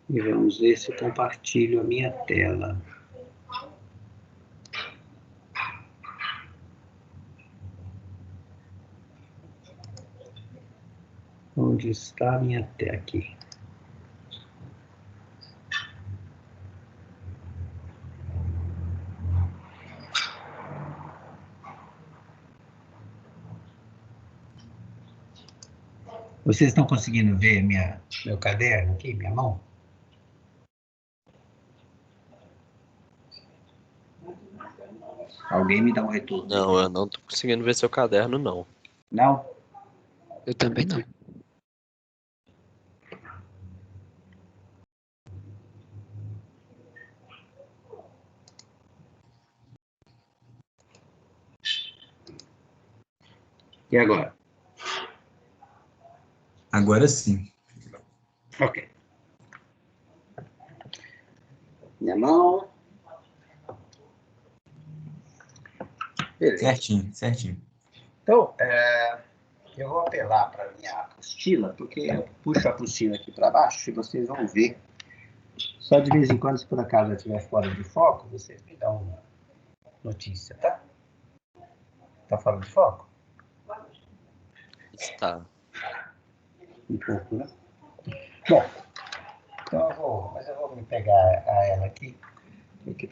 E vamos ver se eu compartilho a minha tela. Onde está a minha tela? Aqui. Vocês estão conseguindo ver meu caderno aqui, minha mão? Alguém me dá um retorno? Não, eu não tô conseguindo ver seu caderno, não. Não? Eu também não. E agora? Agora sim. Ok. Minha mão. Beleza. Certinho, certinho. Então, eu vou apelar para a minha apostila, porque eu puxo a apostila aqui para baixo e vocês vão ver. Só de vez em quando, se por acaso eu estiver fora de foco, vocês me dão uma notícia, tá? Tá fora de foco? Está. Um pouco, né? Bom, então eu vou me pegar a ela aqui, porque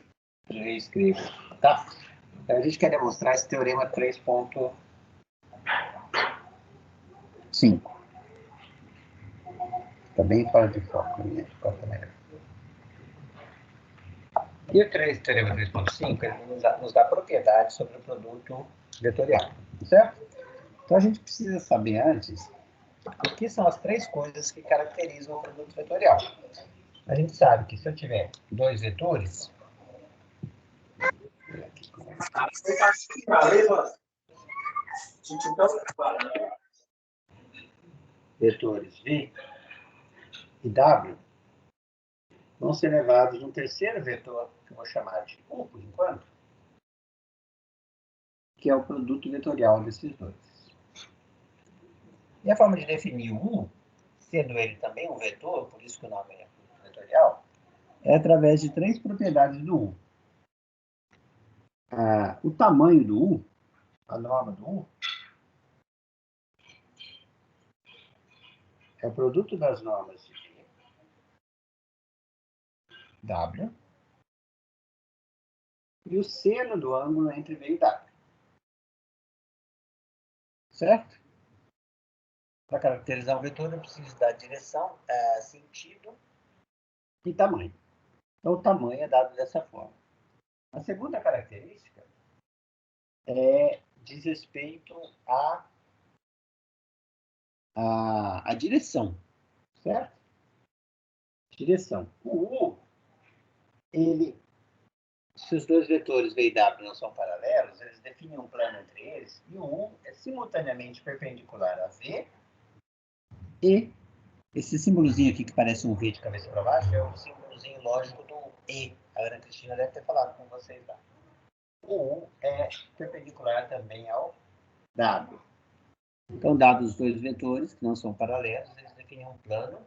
eu já escrevo, tá? Então, a gente quer demonstrar esse teorema 3.5. Está bem fora de foco, a minha foca melhor. E o teorema 3.5 nos dá propriedades sobre o produto vetorial, certo? Então a gente precisa saber antes o que são as três coisas que caracterizam o produto vetorial. A gente sabe que se eu tiver dois vetores, vetores V e W, vão ser levados a um terceiro vetor, que eu vou chamar de U por enquanto, que é o produto vetorial desses dois. E a forma de definir o U, sendo ele também um vetor, por isso que o nome é produto vetorial, é através de três propriedades do U. O tamanho do U, a norma do U, é o produto das normas de V, W, e o seno do ângulo entre V e W. Certo? Para caracterizar um vetor, eu preciso da direção, sentido e tamanho. Então, o tamanho é dado dessa forma. A segunda característica diz respeito à direção, certo? Direção. O U, se os dois vetores V e W não são paralelos, eles definem um plano entre eles, e o U é simultaneamente perpendicular a V e esse símbolozinho aqui que parece um V de cabeça para baixo é o símbolozinho lógico do E. A Ana Cristina deve ter falado com vocês lá. O U é perpendicular também ao W. Então, dados os dois vetores, que não são paralelos, eles definem um plano.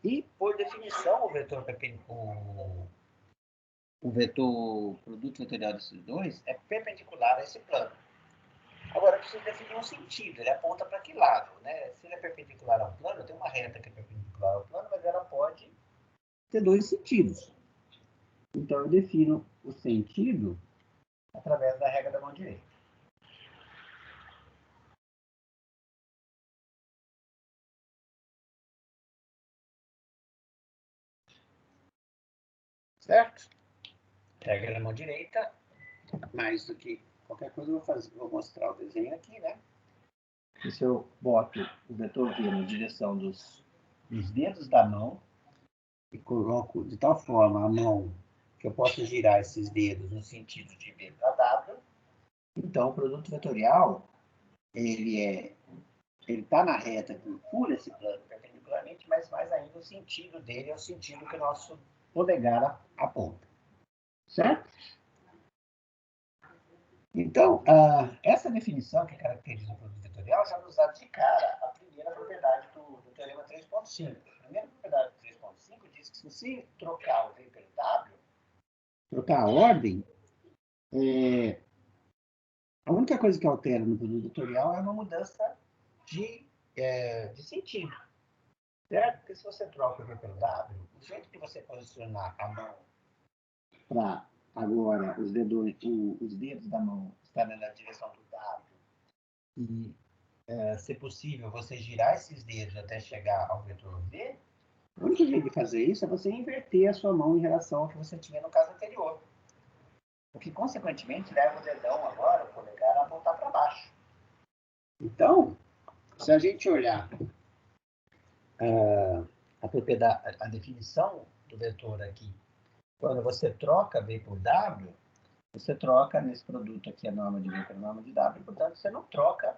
E, por definição, o vetor produto vetorial desses dois é perpendicular a esse plano. Agora, eu preciso definir um sentido. Ele aponta para que lado, né? Se ele é perpendicular ao plano, tem uma reta que é perpendicular ao plano, mas ela pode ter dois sentidos. Então, eu defino o sentido através da regra da mão direita. Certo? Regra da mão direita, mais do que qualquer coisa, eu vou mostrar o desenho aqui, né? E se eu boto o vetor V na direção dos dedos da mão e coloco de tal forma a mão que eu posso girar esses dedos no sentido de V para W, então o produto vetorial, ele está na reta que fura esse plano perpendicularmente, mas mais ainda o sentido dele é o sentido que o nosso polegar aponta. Certo? Então, essa definição que caracteriza o produto vetorial já nos dá de cara a primeira propriedade do teorema 3.5. A primeira propriedade do 3.5 disse que se você trocar o V pelo W, trocar a ordem, a única coisa que altera no produto vetorial é uma mudança de sentido. Certo? Porque se você troca o V pelo W, o jeito que você posicionar a mão para agora os dedos da mão estarem na direção do W e, se possível, você girar esses dedos até chegar ao vetor V, o único jeito de fazer isso é você inverter a sua mão em relação ao que você tinha no caso anterior. O que, consequentemente, leva o dedão agora, o polegar, a voltar para baixo. Então, se a gente olhar a definição do vetor aqui, quando você troca V por W, você troca nesse produto aqui a norma de V pela norma de W, portanto, você não troca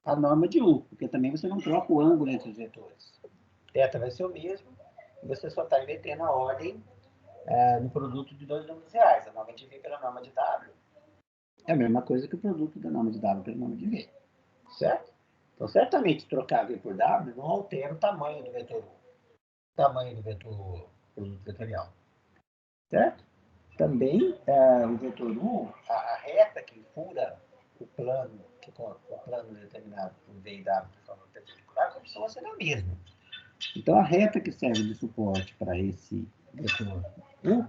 a norma de U, porque também você não troca o ângulo entre os vetores. Θ vai ser o mesmo, e você só está invertendo a ordem no produto de dois números reais. A norma de V pela norma de W é a mesma coisa que o produto da norma de W pela norma de V. Certo? Então, certamente, trocar V por W não altera o tamanho do vetor U. O tamanho do vetor produto vetorial. Certo? Também, o vetor U, a reta que fura o plano determinado por V e W de forma perpendicular, continua sendo a mesma. Então, a reta que serve de suporte para esse vetor U,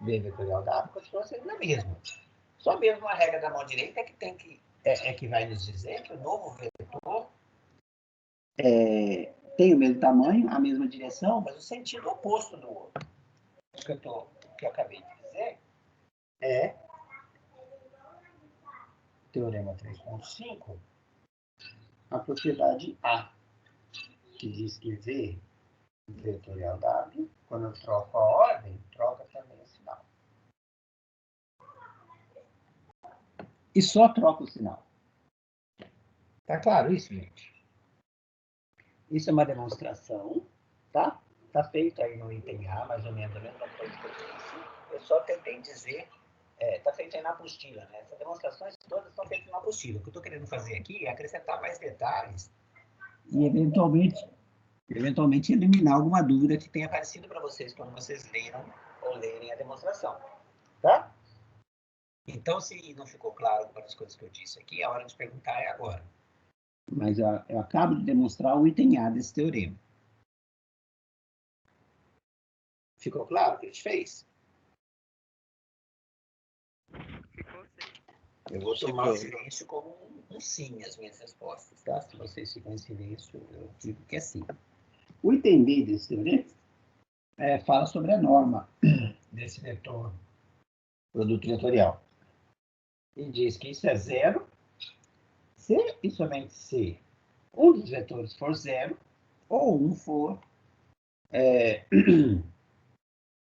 V vetorial W, continua sendo a mesma. Só mesmo a regra da mão direita que vai nos dizer que o novo vetor tem o mesmo tamanho, a mesma direção, mas o sentido oposto do outro. O que eu acabei de dizer é Teorema 3.5, a propriedade A, que diz que V vetorial W, quando eu troco a ordem, troca também o sinal. E só troca o sinal. Tá claro isso, gente? Isso é uma demonstração, tá? Tá feito aí no item A, mais ou menos a mesma coisa que eu disse. Eu só tentei dizer, tá feito aí na apostila, né? Essas demonstrações todas estão feitas na apostila. O que eu estou querendo fazer aqui é acrescentar mais detalhes e, eventualmente eliminar alguma dúvida que tenha aparecido para vocês quando vocês leram ou lerem a demonstração, tá? Então, se não ficou claro algumas coisas que eu disse aqui, a hora de perguntar é agora. Mas eu acabo de demonstrar o item A desse teorema. Ficou claro o que a gente fez? Ficou sim. Eu vou tomar o silêncio como um sim as minhas respostas, tá? Se vocês ficam em silêncio, eu digo que é sim. O item B desse teorema fala sobre a norma desse vetor produto vetorial. E diz que isso é zero se e somente se um dos vetores for zero ou um for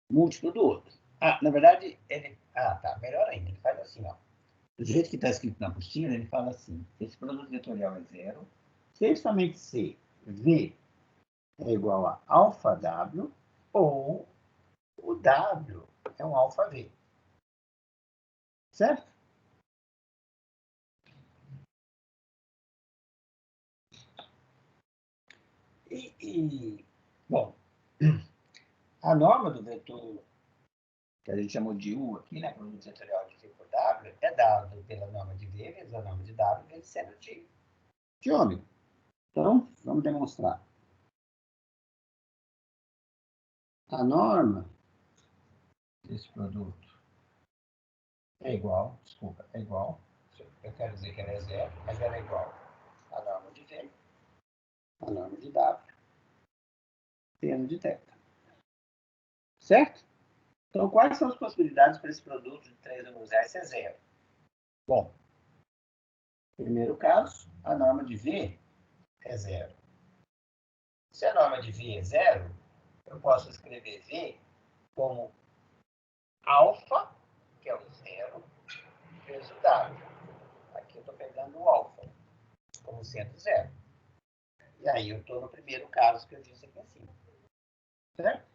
múltiplo do outro. Na verdade, melhor ainda, ele faz assim, ó. Do jeito que está escrito na apostila, ele fala assim, esse produto vetorial é zero, se somente se V é igual a alfa W, ou o W é um alfa V. Certo? Bom, a norma do vetor, que a gente chamou de U aqui, né, produto vetorial de V por W, é dado pela norma de V vezes a norma de W vezes seno de ômega. Então, vamos demonstrar. A norma desse produto é igual, eu quero dizer que ela é zero, mas ela é igual à norma de V, à norma de W, seno de θ. Certo? Então, quais são as possibilidades para esse produto de 3 números reais ser zero? Bom, primeiro caso, a norma de V é zero. Se a norma de V é zero, eu posso escrever V como alfa, que é o zero, vezes o W. Aqui eu estou pegando o alfa como sendo zero. E aí eu estou no primeiro caso que eu disse aqui em cima. Certo?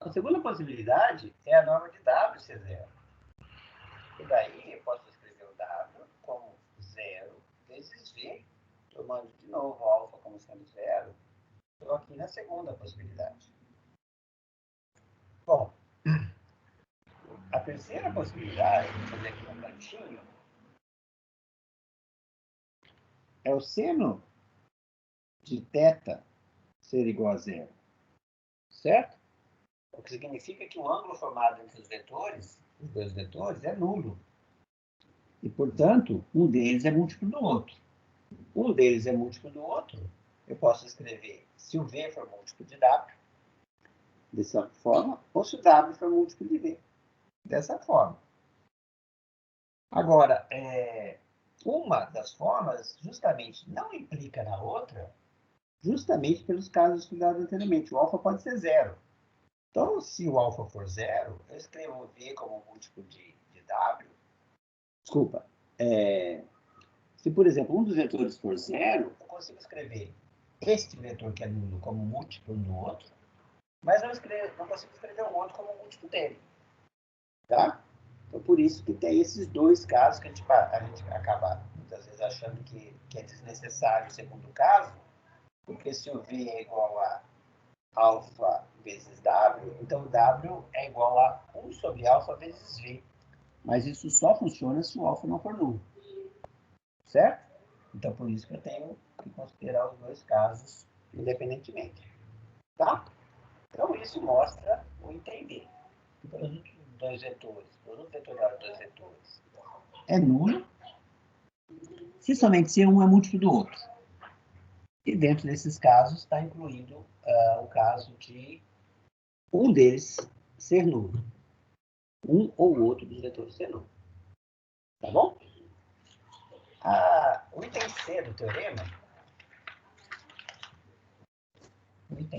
A segunda possibilidade é a norma de W ser zero. E daí eu posso escrever o W como zero vezes V, tomando de novo alfa como sendo zero, Estou aqui na segunda possibilidade. Bom, a terceira possibilidade, vou fazer aqui um cantinho, é o seno de θ ser igual a zero. Certo? O que significa que o ângulo formado entre os dois vetores, é nulo. E, portanto, um deles é múltiplo do outro. Um deles é múltiplo do outro. Eu posso escrever se o V for múltiplo de W, dessa forma, ou se o W for múltiplo de V, dessa forma. Agora, uma das formas justamente não implica na outra, justamente pelos casos estudados anteriormente. O alfa pode ser zero. Então, se o alfa for zero, eu escrevo o V como múltiplo de W. Desculpa. Se, por exemplo, um dos vetores for zero, eu consigo escrever este vetor que é nulo como múltiplo do outro, mas não consigo escrever o outro como múltiplo dele. Tá? Então, por isso que tem esses dois casos que a gente acaba, muitas vezes, achando que é desnecessário o segundo caso, porque se o V é igual a alfa vezes W, então W é igual a 1 sobre alfa vezes V. Mas isso só funciona se o alfa não for nulo. Certo? Então, por isso que eu tenho que considerar os dois casos independentemente. Tá? Então, isso mostra o entender. O produto de dois vetores, o produto vetorial de dois vetores é nulo, se somente se um é múltiplo do outro. E dentro desses casos está incluído o caso de um deles ser nulo. Um ou outro dos vetores ser nulo. Tá bom? O item C do teorema.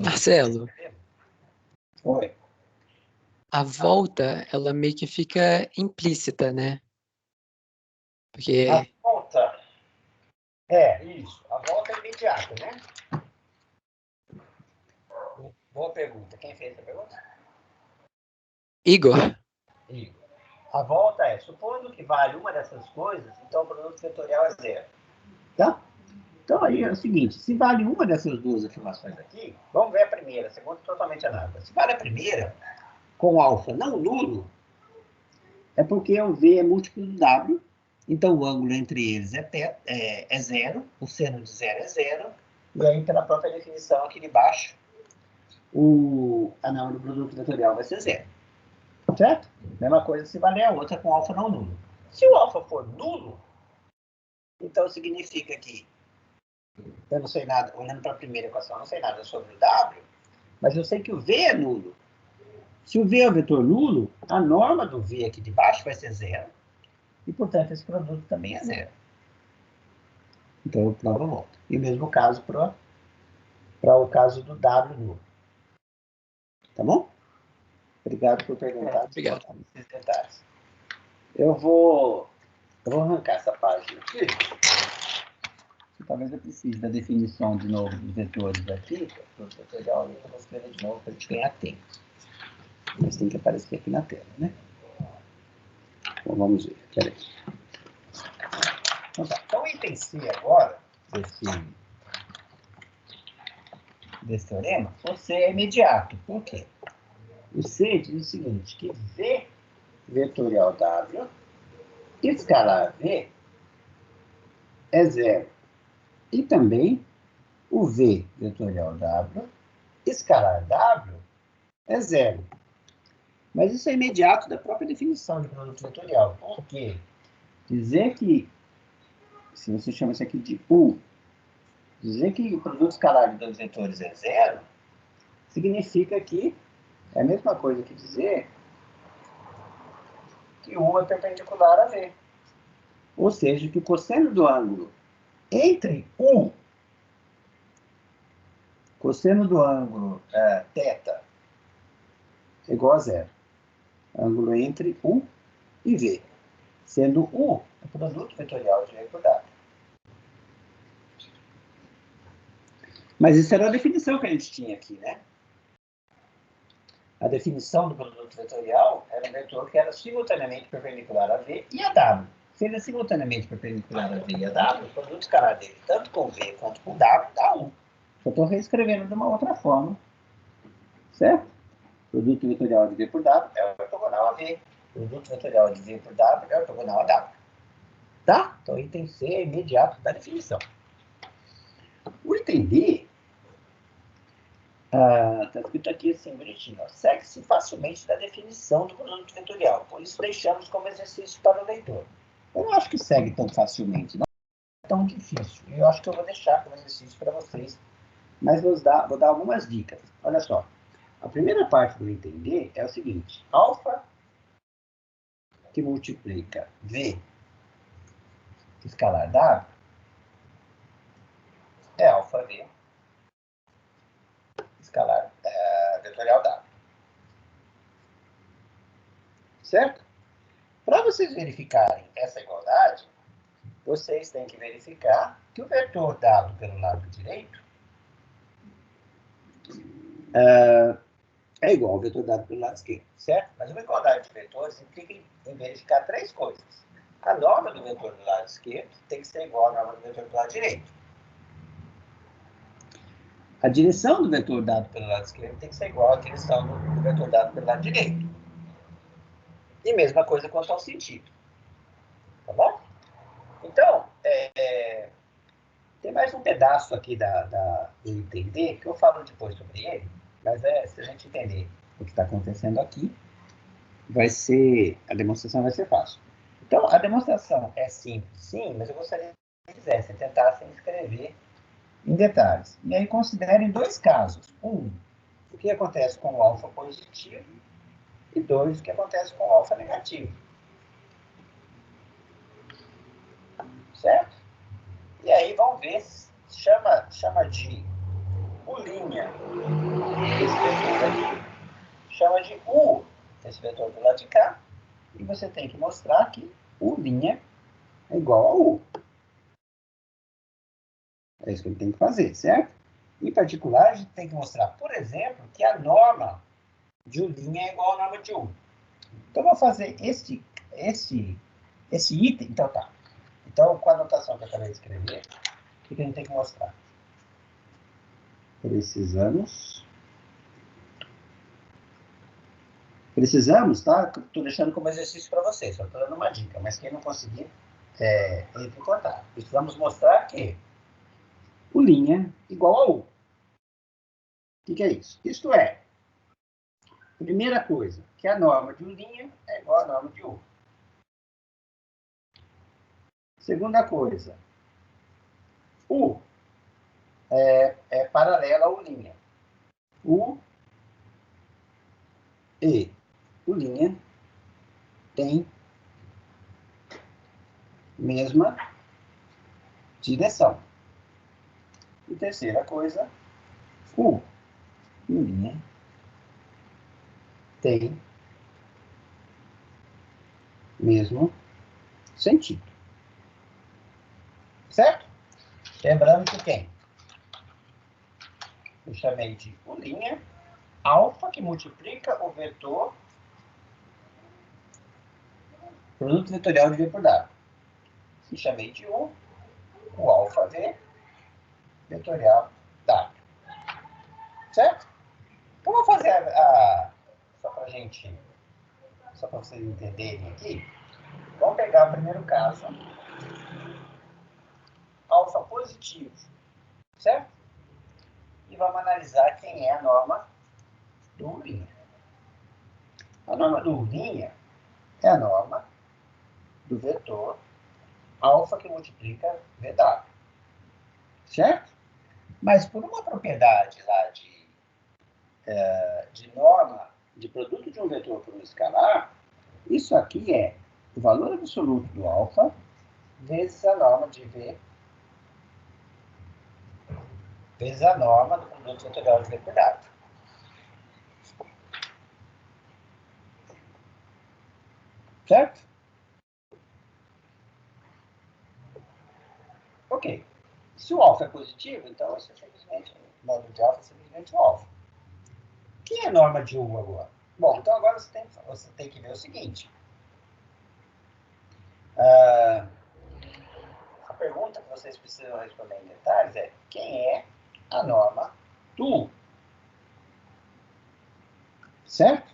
Marcelo, Oi. a volta, ela meio que fica implícita, né? Porque A volta. Isso. A volta é imediata, né? Boa pergunta. Quem fez essa pergunta? Igor, Igor. A volta supondo que vale uma dessas coisas, então o produto vetorial é zero. Tá? Então aí é o seguinte, se vale uma dessas duas afirmações aqui, vamos ver a primeira, a segunda totalmente análoga. Se vale a primeira, com alfa não nulo, é porque o V é múltiplo do W, então o ângulo entre eles é zero, o seno de zero é zero, e aí pela própria definição aqui de baixo, o anel do produto vetorial vai ser zero. Certo? Mesma coisa se valer a outra com alfa não nulo. Se o alfa for nulo, então significa que eu não sei nada, olhando para a primeira equação, eu não sei nada sobre o W, mas eu sei que o V é nulo. Se o V é um vetor nulo, a norma do V aqui de baixo vai ser zero, e, portanto, esse produto também é zero. Então, eu provo a volta. E o mesmo caso para o caso do W nulo. Tá bom? Obrigado por perguntar. Obrigado. Esses detalhes. Eu vou arrancar essa página aqui. Talvez eu precise da definição de novo dos vetores aqui. Para o vetorial, eu vou escrever de novo para a gente ganhar tempo. Mas tem que aparecer aqui na tela, né? Então, vamos ver. Peraí. Então, o item C agora, desse teorema, o C é imediato. Por quê? O C diz o seguinte, que V vetorial W escalar V é zero. E também o V vetorial W escalar W é zero. Mas isso é imediato da própria definição de produto vetorial. Por quê? Dizer que, se você chama isso aqui de U, dizer que o produto escalar de dois vetores é zero, significa que é a mesma coisa que dizer que U é perpendicular a V. Ou seja, que o cosseno do ângulo entre U, cosseno do ângulo θ, é igual a zero. Ângulo entre U e V. Sendo U o produto vetorial de V por W. Mas isso era a definição que a gente tinha aqui, né? A definição do produto vetorial era um vetor que era simultaneamente perpendicular a V e a W. Se ele é simultaneamente perpendicular a V e a W, o produto escalar dele, tanto com V quanto com W, dá 1. Só estou reescrevendo de uma outra forma. Certo? Produto vetorial de V por W é ortogonal a V. Produto vetorial de V por W é ortogonal a W. Tá? Então, item C é imediato da definição. O item D está escrito aqui assim, bonitinho. Segue-se facilmente da definição do produto vetorial. Por isso, deixamos como exercício para o leitor. Eu não acho que segue tão facilmente. Não é tão difícil. Eu acho que eu vou deixar como exercício para vocês. Mas vou dar algumas dicas. Olha só. A primeira parte do item D é o seguinte. Alfa que multiplica V escalar W é alfa V escalar vetorial W. Certo? Para vocês verificarem essa igualdade, vocês têm que verificar que o vetor dado pelo lado direito é igual ao vetor dado pelo lado esquerdo, certo? Mas uma igualdade de vetores implica em verificar três coisas. A norma do vetor do lado esquerdo tem que ser igual à norma do vetor do lado direito. A direção do vetor dado pelo lado esquerdo tem que ser igual à direção do vetor dado pelo lado direito. E mesma coisa quanto ao sentido. Tá bom? Então, tem mais um pedaço aqui do item D, que eu falo depois sobre ele, mas se a gente entender o que está acontecendo aqui, a demonstração vai ser fácil. Então, a demonstração é simples, sim, mas eu gostaria que fizessem, tentassem escrever em detalhes. E aí considerem dois casos. Um, o que acontece com o alfa positivo, e dois, o que acontece com o alfa negativo. Certo? E aí vão ver, chama de U', esse vetor aqui, chama de U, esse vetor do lado de cá, e você tem que mostrar que U' é igual a U. É isso que ele tem que fazer, certo? Em particular, a gente tem que mostrar, por exemplo, que a norma de U' é igual à norma de U. Então, eu vou fazer esse item. Então, tá. Então, com a anotação que eu acabei de escrever, o que a gente tem que mostrar? Precisamos, tá? Estou deixando como exercício para vocês, só estou dando uma dica, mas quem não conseguir, entre em contato. Precisamos mostrar que U' igual a U. O que é isso? Isto é, primeira coisa, que a norma de U' é igual à norma de U. Segunda coisa, U é paralela a U'. U e U' tem mesma direção. E terceira coisa, U e U' tem mesmo sentido. Certo? Lembrando que quem? Eu chamei de U', alfa, que multiplica o vetor produto vetorial de V por W. E chamei de U, o alfa V, vetorial W. Certo? Então, vou fazer só para vocês entenderem aqui, vamos pegar o primeiro caso, alfa positivo, certo? E vamos analisar quem é a norma do U'. A norma do U' é a norma do vetor alfa que multiplica VW. Certo? Mas por uma propriedade lá de norma de produto de um vetor por um escalar, isso aqui é o valor absoluto do alfa vezes a norma de V vezes a norma do produto vetorial de V por W. Certo? Ok. Se o alfa é positivo, então isso é simplesmente, o módulo de alfa é simplesmente o alfa. Quem é a norma de U agora? Bom, então agora você tem que ver o seguinte. A pergunta que vocês precisam responder em detalhes é quem é a norma do U. Certo?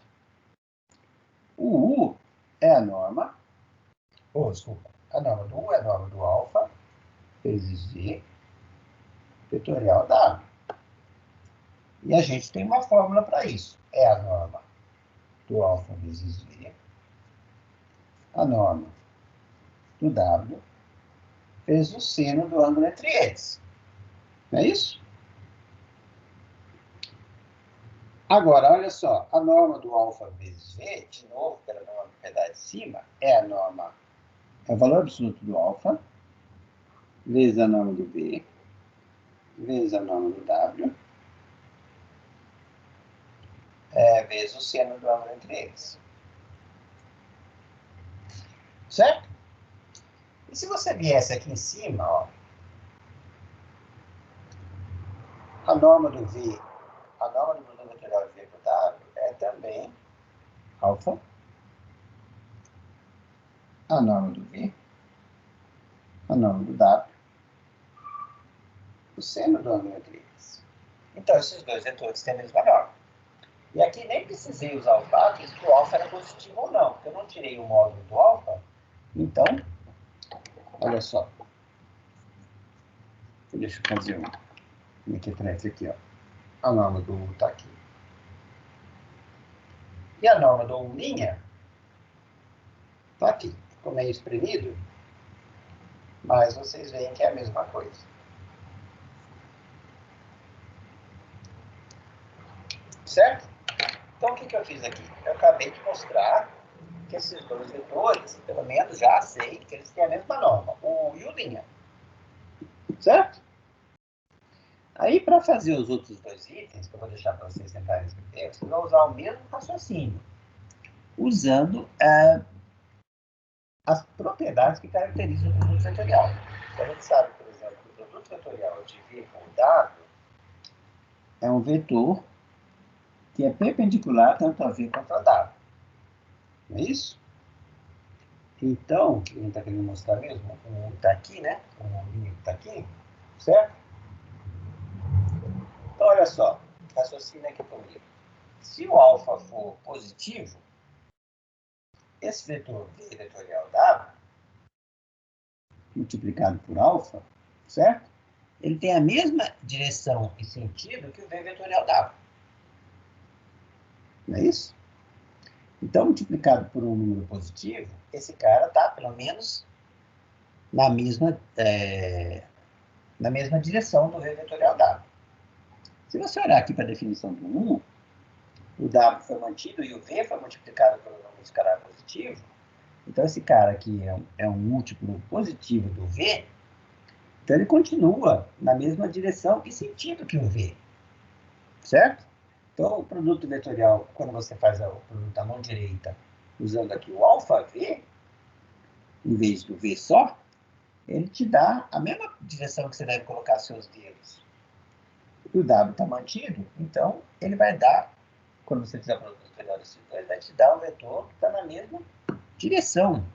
O U é a norma, desculpa, a norma do U é a norma do alfa, vezes V, vetorial W. E a gente tem uma fórmula para isso. É a norma do alfa vezes V, a norma do W, vezes o seno do ângulo entre eles. Não é isso? Agora, olha só, a norma do alfa vezes V, de novo, pela norma do pedaço de cima, é o valor absoluto do alfa, vezes a norma do V, vezes a norma do W, vezes o seno do ângulo entre eles. Certo? E se você viesse aqui em cima, ó, a norma do V, a norma do produto vetorial V por W é também alfa, a norma do V, a norma do W, o seno do ângulo entre eles. Então, esses dois vetores têm a mesma norma. E aqui nem precisei usar os dados se o alfa era positivo ou não, porque eu não tirei o módulo do alfa. Então, olha só. Deixa eu fazer um mequetrefe aqui, ó. A norma do U está aqui. E a norma do U' está aqui. Ficou meio espremido, mas vocês veem que é a mesma coisa. Certo? Então, o que eu fiz aqui? Eu acabei de mostrar que esses dois vetores, pelo menos já sei que eles têm a mesma norma, o U e o linha. Certo? Aí, para fazer os outros dois itens, que eu vou deixar para vocês tentarem escrever, vocês vão usar o mesmo raciocínio, usando as propriedades que caracterizam o produto vetorial. Então, a gente sabe, por exemplo, que o produto vetorial de V com W é um vetor que é perpendicular tanto a V quanto a W. Não é isso? Então, o que a gente está querendo mostrar mesmo? O U está aqui, né? O linha está aqui, certo? Então, olha só, raciocina aqui comigo. Se o alfa for positivo, esse vetor V vetorial W, multiplicado por alfa, certo? Ele tem a mesma direção e sentido que o V vetorial W. Não é isso? Então, multiplicado por um número positivo, esse cara está, pelo menos, na mesma direção do V vetorial W. Se você olhar aqui para a definição do 1, o W foi mantido e o V foi multiplicado pelo número escalar positivo, então esse cara aqui é um múltiplo positivo do V, então ele continua na mesma direção e sentido que o V. Certo? Então, o produto vetorial, quando você faz o produto da mão direita, usando aqui o alfa V, em vez do V só, ele te dá a mesma direção que você deve colocar seus dedos. E o W está mantido, então ele vai dar, quando você fizer o produto vetorial desses dois, ele vai te dar um vetor que está na mesma direção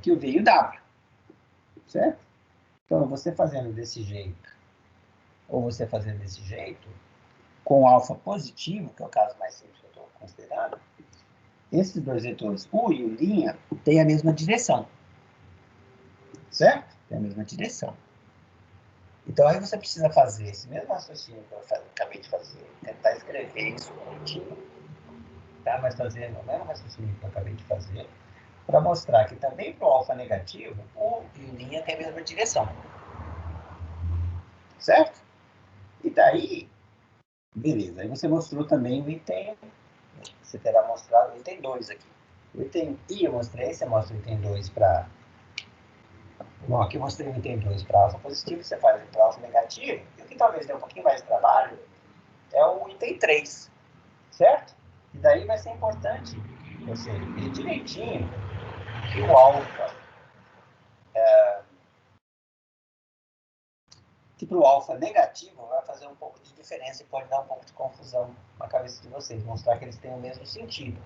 que o V e o W. Certo? Então, você fazendo desse jeito, ou você fazendo desse jeito, com alfa positivo, que é o caso mais simples que eu estou considerando, esses dois vetores, U e U', têm a mesma direção. Certo? Tem a mesma direção. Então, aí você precisa fazer esse mesmo raciocínio que eu acabei de fazer, tentar escrever isso bonitinho, tá? Mas fazer o mesmo raciocínio que eu acabei de fazer, para mostrar que também para o alfa negativo, U e U' têm a mesma direção. Certo? E daí, beleza, aí você mostrou também o item, você terá mostrado o item 2 aqui. O item I eu mostrei, você mostra o item 2 para... Bom, aqui eu mostrei o item 2 para alfa positivo, você faz para alfa negativo, e o que talvez dê um pouquinho mais de trabalho é o item 3, certo? E daí vai ser importante você ver direitinho que o alfa, que para o alfa negativo vai fazer um pouco de diferença e pode dar um pouco de confusão na cabeça de vocês, mostrar que eles têm o mesmo sentido.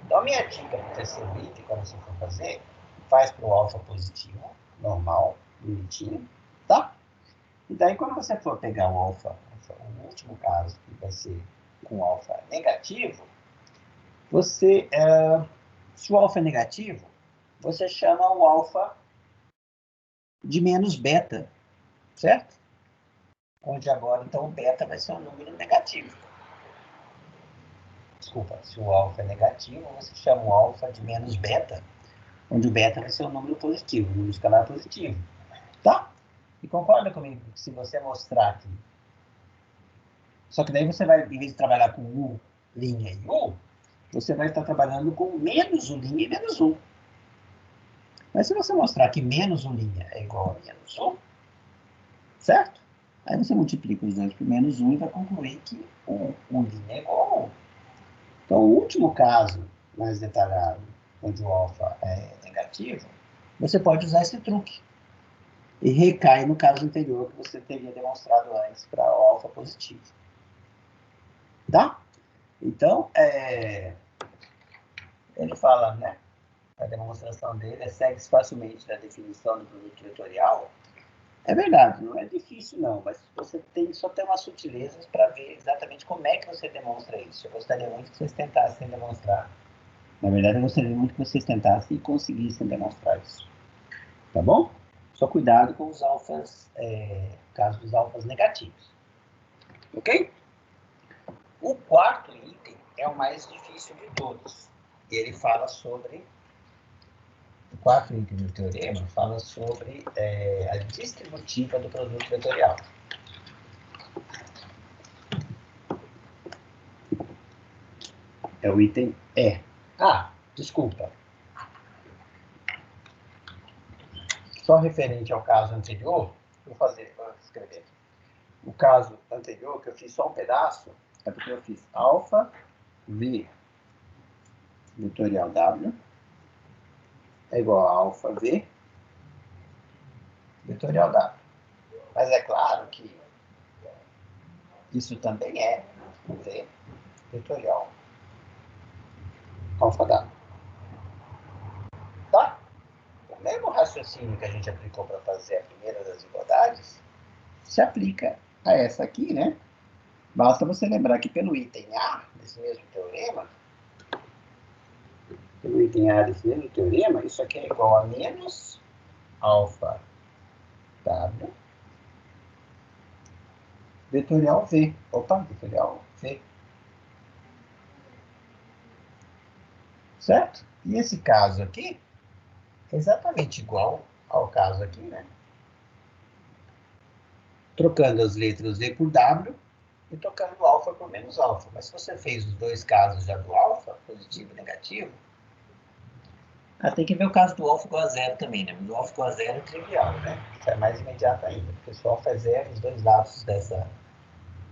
Então, a minha dica para o terceiro item, quando você for fazer, faz para o alfa positivo, normal, bonitinho, tá? E daí, quando você for pegar o alfa, o último caso, que vai ser com alfa negativo, você, se o alfa é negativo, você chama o alfa de menos beta, certo? Onde agora, então, o beta vai ser um número negativo. Desculpa, se o alfa é negativo, você chama o alfa de menos beta, onde o beta vai ser um número positivo, um número escalar positivo. Tá? E concorda comigo que se você mostrar aqui... Só que daí você vai, em vez de trabalhar com U, linha e U, você vai estar trabalhando com menos U linha e menos U. Mas se você mostrar que menos U linha é igual a menos U, certo? Aí você multiplica os dois por menos 1 e vai concluir que U linha é igual a 1. Então, o último caso, mais detalhado, onde o alfa é negativo, você pode usar esse truque. E recai no caso anterior que você teria demonstrado antes para o alfa positivo. Tá? Então, ele fala, né? A demonstração dele segue-se facilmente da definição do produto vetorial. É verdade, não é difícil não, mas você só tem umas sutilezas para ver exatamente como é que você demonstra isso. Eu gostaria muito que vocês tentassem demonstrar. Na verdade, eu gostaria muito que vocês tentassem e conseguissem demonstrar isso. Tá bom? Só cuidado com os alfas, caso dos alfas negativos. Ok? O quarto item é o mais difícil de todos. Ele fala sobre... O quarto item do teorema fala sobre a distributiva do produto vetorial. É o item E. Ah, desculpa. Só referente ao caso anterior, vou escrever aqui. O caso anterior, que eu fiz só um pedaço, é porque eu fiz alfa V vetorial W é igual a alfa V vetorial W. Mas é claro que isso também é V vetorial alfa W. Tá? O mesmo raciocínio que a gente aplicou para fazer a primeira das igualdades se aplica a essa aqui, né? Basta você lembrar que pelo item A desse mesmo teorema, isso aqui é igual a menos alfa W vetorial V. Opa, vetorial V. Certo? E esse caso aqui é exatamente igual ao caso aqui, né? Trocando as letras V por W e trocando alfa por menos alfa. Mas se você fez os dois casos já do alfa, positivo e negativo, tem que ver o caso do alfa igual a zero também, né? Mas o alfa igual a zero é trivial, né? Isso é mais imediato ainda, porque se o alfa é zero, os dois lados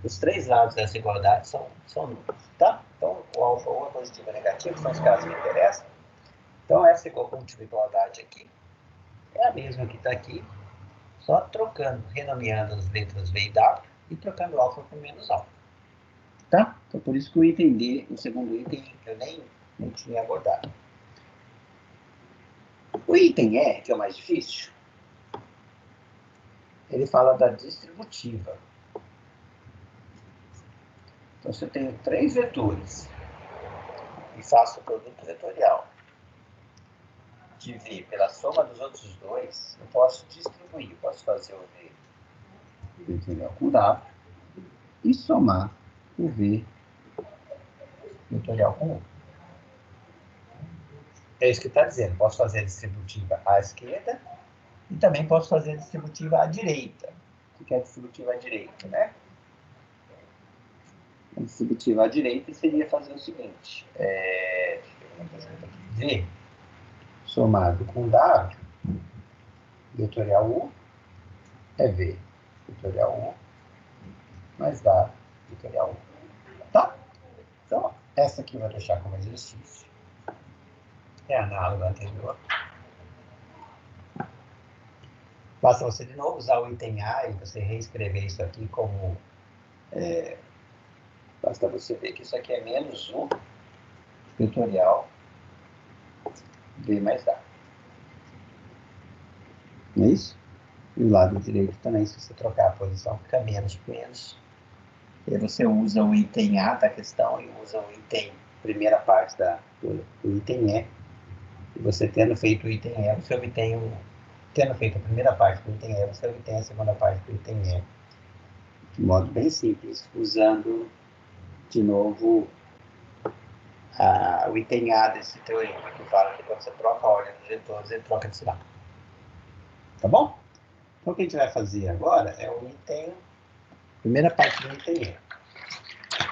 os três lados dessa igualdade são números, tá? Então, o alfa ou é positivo ou negativo, são os casos que interessam. Então, essa igualdade aqui é a mesma que está aqui, só trocando, renomeando as letras V e W e trocando alfa por menos alfa. Tá? Então, por isso que o item D, o segundo item, eu nem tinha abordado. O item E, que é o mais difícil, ele fala da distributiva. Então, se eu tenho três vetores e faço o produto vetorial de V pela soma dos outros dois, eu posso distribuir. Eu posso fazer o V vetorial com W e somar o V vetorial com U. É isso que está dizendo. Posso fazer a distributiva à esquerda e também posso fazer a distributiva à direita. O que é a distributiva à direita, né? A distributiva à direita seria fazer o seguinte. V somado com W vetorial U é V vetorial U mais W vetorial U. Tá? Então, essa aqui eu vou deixar como exercício. É análoga à anterior. Basta você, de novo, usar o item A e você reescrever isso aqui como... basta você ver que isso aqui é menos U vetorial V mais W. Não é isso? E o lado direito também, se você trocar a posição, fica menos por menos. E aí você usa o item A da questão e usa o item, primeira parte do item E. E você tendo feito o item E, você obtém tendo feito a primeira parte do item E, você obtém a segunda parte do item E. De modo bem simples, usando, de novo, o item A desse teorema, que fala que quando você troca a ordem dos vetores, ele troca de sinal. Tá bom? Então, o que a gente vai fazer agora é o item, primeira parte do item E.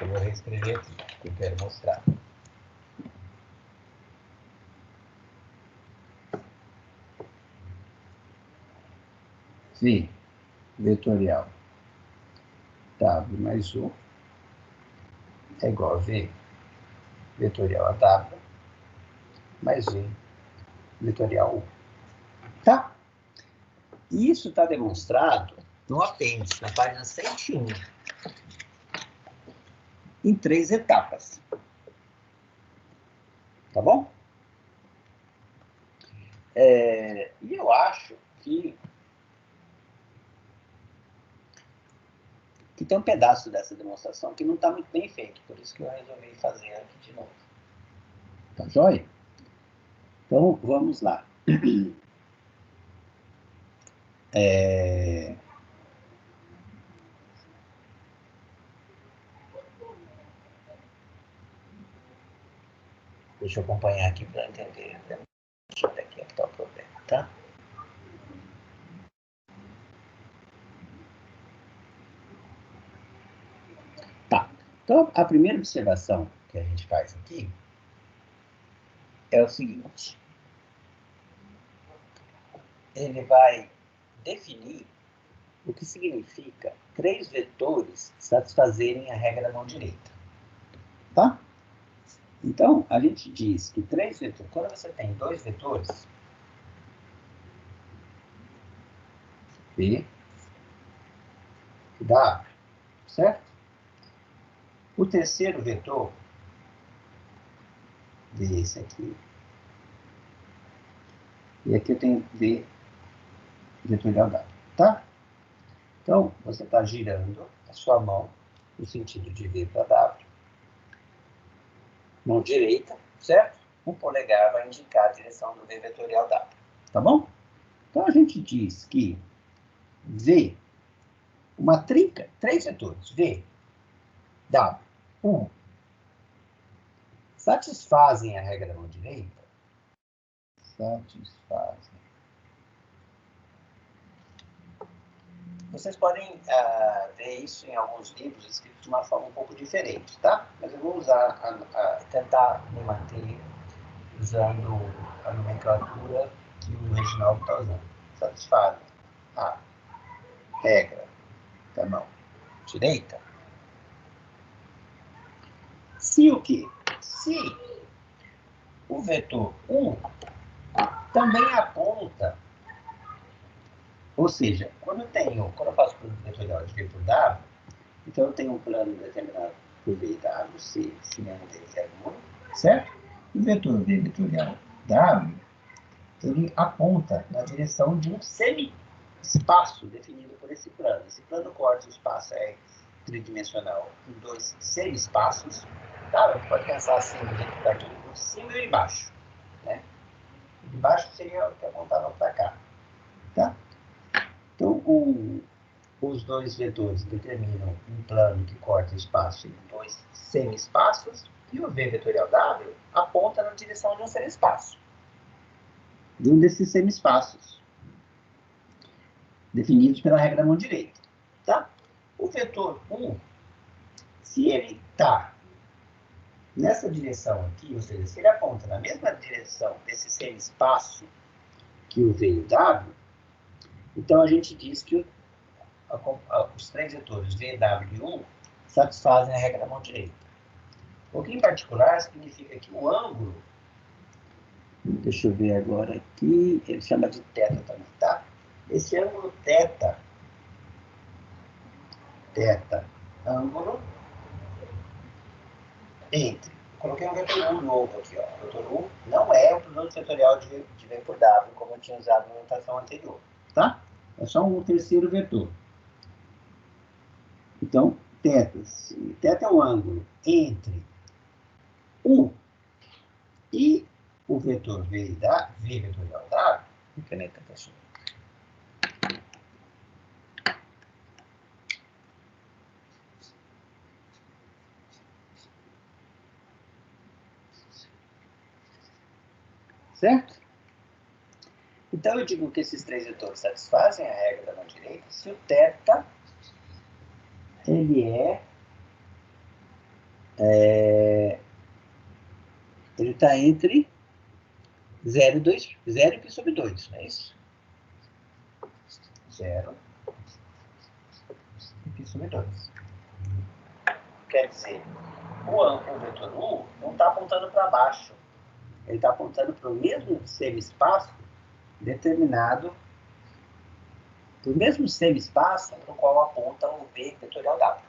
Eu vou reescrever aqui, que eu quero mostrar. V vetorial W mais U é igual a V vetorial a W mais V vetorial U. Tá? E isso está demonstrado no apêndice, na página 101, em 3 etapas. Tá bom? E eu acho que tem um pedaço dessa demonstração que não está muito bem feito, por isso que eu resolvi fazer aqui de novo. Tá joia? Então, vamos lá. Deixa eu acompanhar aqui para entender. Deixa eu ver aqui onde está o problema, tá? Tá. Então, a primeira observação que a gente faz aqui é o seguinte. Ele vai definir o que significa 3 vetores satisfazerem a regra da mão direita. Tá? Então, a gente diz que 3 vetores, quando você tem 2 vetores, V e W, certo? O terceiro vetor, V esse aqui, e aqui eu tenho V vetorial W, tá? Então, você está girando a sua mão no sentido de V para W, mão direita, certo? O polegar vai indicar a direção do V vetorial W, tá bom? Então, a gente diz que V, uma trinca, 3 vetores, V, W, U, satisfazem a regra da mão direita? Satisfazem. Vocês podem ver isso em alguns livros escritos de uma forma um pouco diferente, tá? Mas eu vou usar, tentar me manter usando a nomenclatura que o Reginaldo está usando. Satisfazem a regra da mão direita. Se o quê? Se o vetor 1 também aponta, ou seja, quando eu faço plano vetorial de V por W, então eu tenho um plano determinado por V e W, se nenhum deles é 1, certo? O vetor V vetorial W, ele aponta na direção de um semi-espaço definido por esse plano. Esse plano corta o espaço tridimensional em 2 semi-espaços. Tá? Você pode pensar assim, do jeito que está aqui, em cima e embaixo. Né? De baixo seria o que apontava para cá. Tá? Então, os 2 vetores determinam um plano que corta o espaço em 2 semi-espaços, e o V vetorial W aponta na direção de um semi-espaço. De um desses semi-espaços, definidos pela regra da mão direita. Tá? O vetor 1, se ele está nessa direção aqui, ou seja, se ele aponta na mesma direção desse semi-espaço que o V e o W, então a gente diz que os 3 vetores V, W e U satisfazem a regra da mão direita. O que em particular significa que o ângulo, deixa eu ver agora aqui, ele chama de θ também, tá? Esse ângulo θ, ângulo entre, coloquei um vetor U novo aqui, ó. O vetor U não é o produto vetorial de V por W, como eu tinha usado na notação anterior, tá? É só um terceiro vetor. Então, θ é o ângulo entre U e o vetor V vetorial da a caneta está subindo. Certo? Então, eu digo que esses três vetores satisfazem a regra da mão direita se o θ ele ele está entre 0 e 2, 0 e π sobre 2, não é isso? 0 e π sobre 2. Quer dizer, o vetor U não está apontando para baixo. Ele está apontando para o mesmo semi-espaço determinado, para o mesmo semi-espaço para o qual aponta o V vetorial W.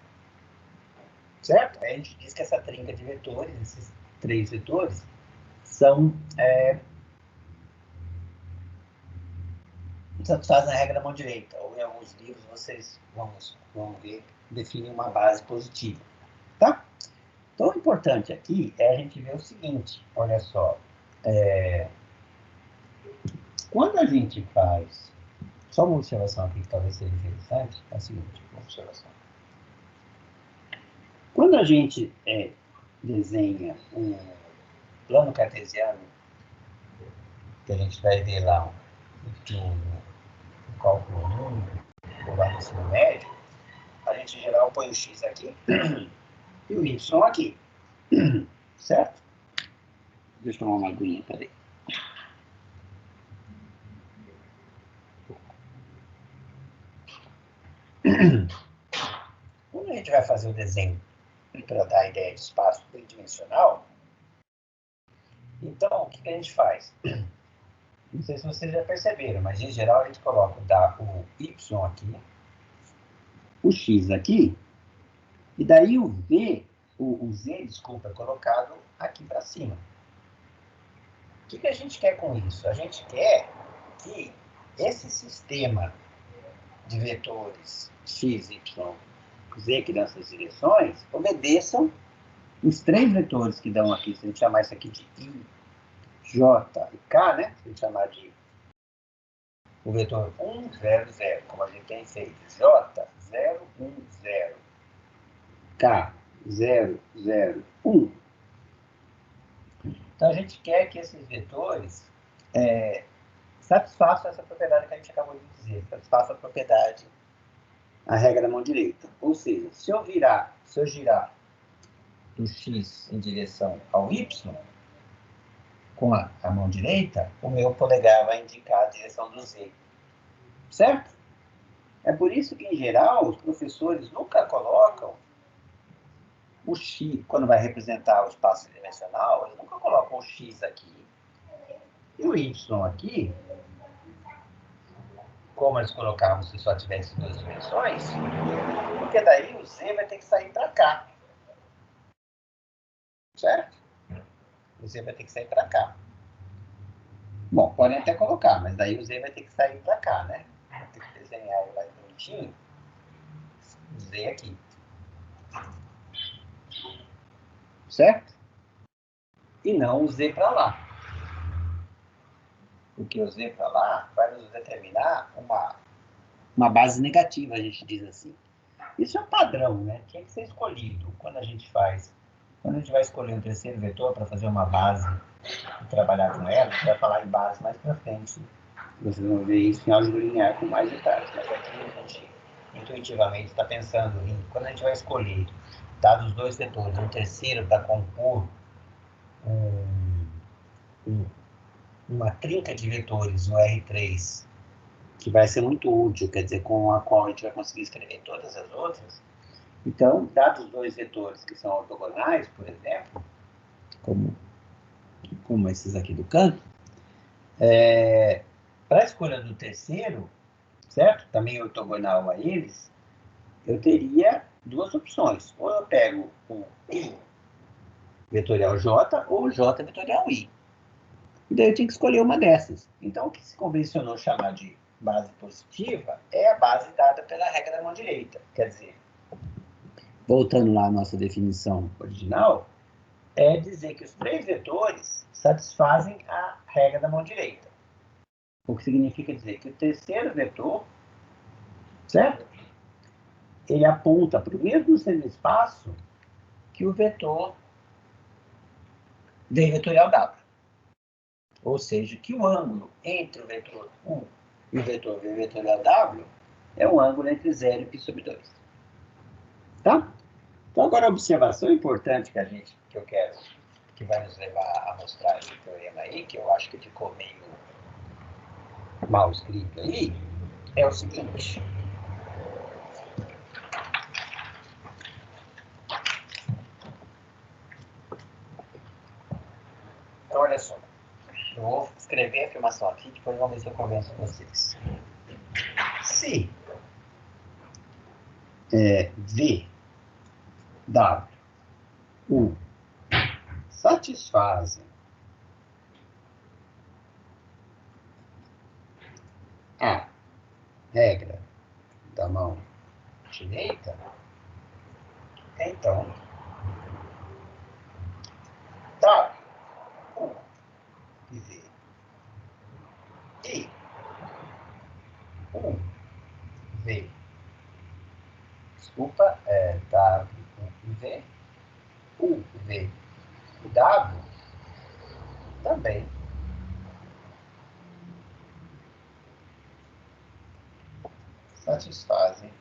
Certo? Aí a gente diz que essa trinca de vetores, esses três vetores, satisfazem a regra da mão direita. Ou em alguns livros vocês vão ver, definem uma base positiva. Tá? Então, o importante aqui é a gente ver o seguinte, olha só. Quando a gente faz... Só uma observação aqui que talvez seja interessante, é a seguinte, uma observação. Quando a gente desenha um plano cartesiano, que a gente vai ver lá no cálculo 1, ou lá no ensino médio, a gente em geral põe o x aqui e o y aqui. Certo? Deixa eu tomar uma aguinha, peraí. Quando a gente vai fazer o desenho para dar a ideia de espaço tridimensional, então, o que a gente faz? Não sei se vocês já perceberam, mas em geral a gente coloca o y aqui, o x aqui, e daí o z, desculpa, é colocado aqui para cima. O que a gente quer com isso? A gente quer que esse sistema de vetores x, y, z, que dão essas direções, obedeçam os três vetores que dão aqui, se a gente chamar isso aqui de i, j e k, né? Se a gente chamar de o vetor 1, 0, 0, como a gente tem feito, j, 0, 1, 0, k, 0, 0, 1. Então, a gente quer que esses vetores satisfaçam essa propriedade que a gente acabou de dizer, satisfaçam a propriedade, a regra da mão direita. Ou seja, se eu girar do x em direção ao y, com a mão direita, o meu polegar vai indicar a direção do z. Certo? É por isso que, em geral, os professores nunca colocam o x, quando vai representar o espaço tridimensional, eles nunca colocam o x aqui e o y aqui, como eles colocavam se só tivesse duas dimensões, porque daí o z vai ter que sair para cá. Certo? O z vai ter que sair para cá. Bom, podem até colocar, mas daí o z vai ter que sair para cá, né? Vai ter que desenhar ele mais bonitinho. O z aqui. Certo? E não o z para lá. Porque o z para lá vai nos determinar uma base negativa, a gente diz assim. Isso é um padrão, né? Tinha que ser escolhido quando a gente vai escolher um terceiro vetor para fazer uma base e trabalhar com ela, a gente vai falar em base mais para frente. Vocês vão ver isso em álgebra linear com mais detalhes. Mas aqui a gente intuitivamente está pensando em, quando a gente vai escolher, dados os dois vetores, um terceiro para compor uma trinca de vetores no R3, que vai ser muito útil, quer dizer, com a qual a gente vai conseguir escrever todas as outras. Então, dados os dois vetores que são ortogonais, por exemplo, como esses aqui do canto, para a escolha do terceiro, certo? Também ortogonal a eles, eu teria duas opções. Ou eu pego o I vetorial J ou o J vetorial I. E daí eu tinha que escolher uma dessas. Então, o que se convencionou chamar de base positiva é a base dada pela regra da mão direita. Quer dizer, voltando lá à nossa definição original, é dizer que os três vetores satisfazem a regra da mão direita. O que significa dizer que o terceiro vetor, certo? Ele aponta para o mesmo semi-espaço que o vetor V vetorial W. Ou seja, que o ângulo entre o vetor U e o vetor V vetorial W é um ângulo entre 0 e π sobre 2. Tá? Então, agora a observação importante que eu quero, que vai nos levar a mostrar esse teorema aí, que eu acho que ficou meio mal escrito aí, é o seguinte. Então, olha só. Eu vou escrever a afirmação aqui, depois vamos ver se eu convenço vocês. Se V, W, U satisfazem a regra da mão direita, então W, U e V e U, V, desculpa, W, U e V, U, V e W também satisfazem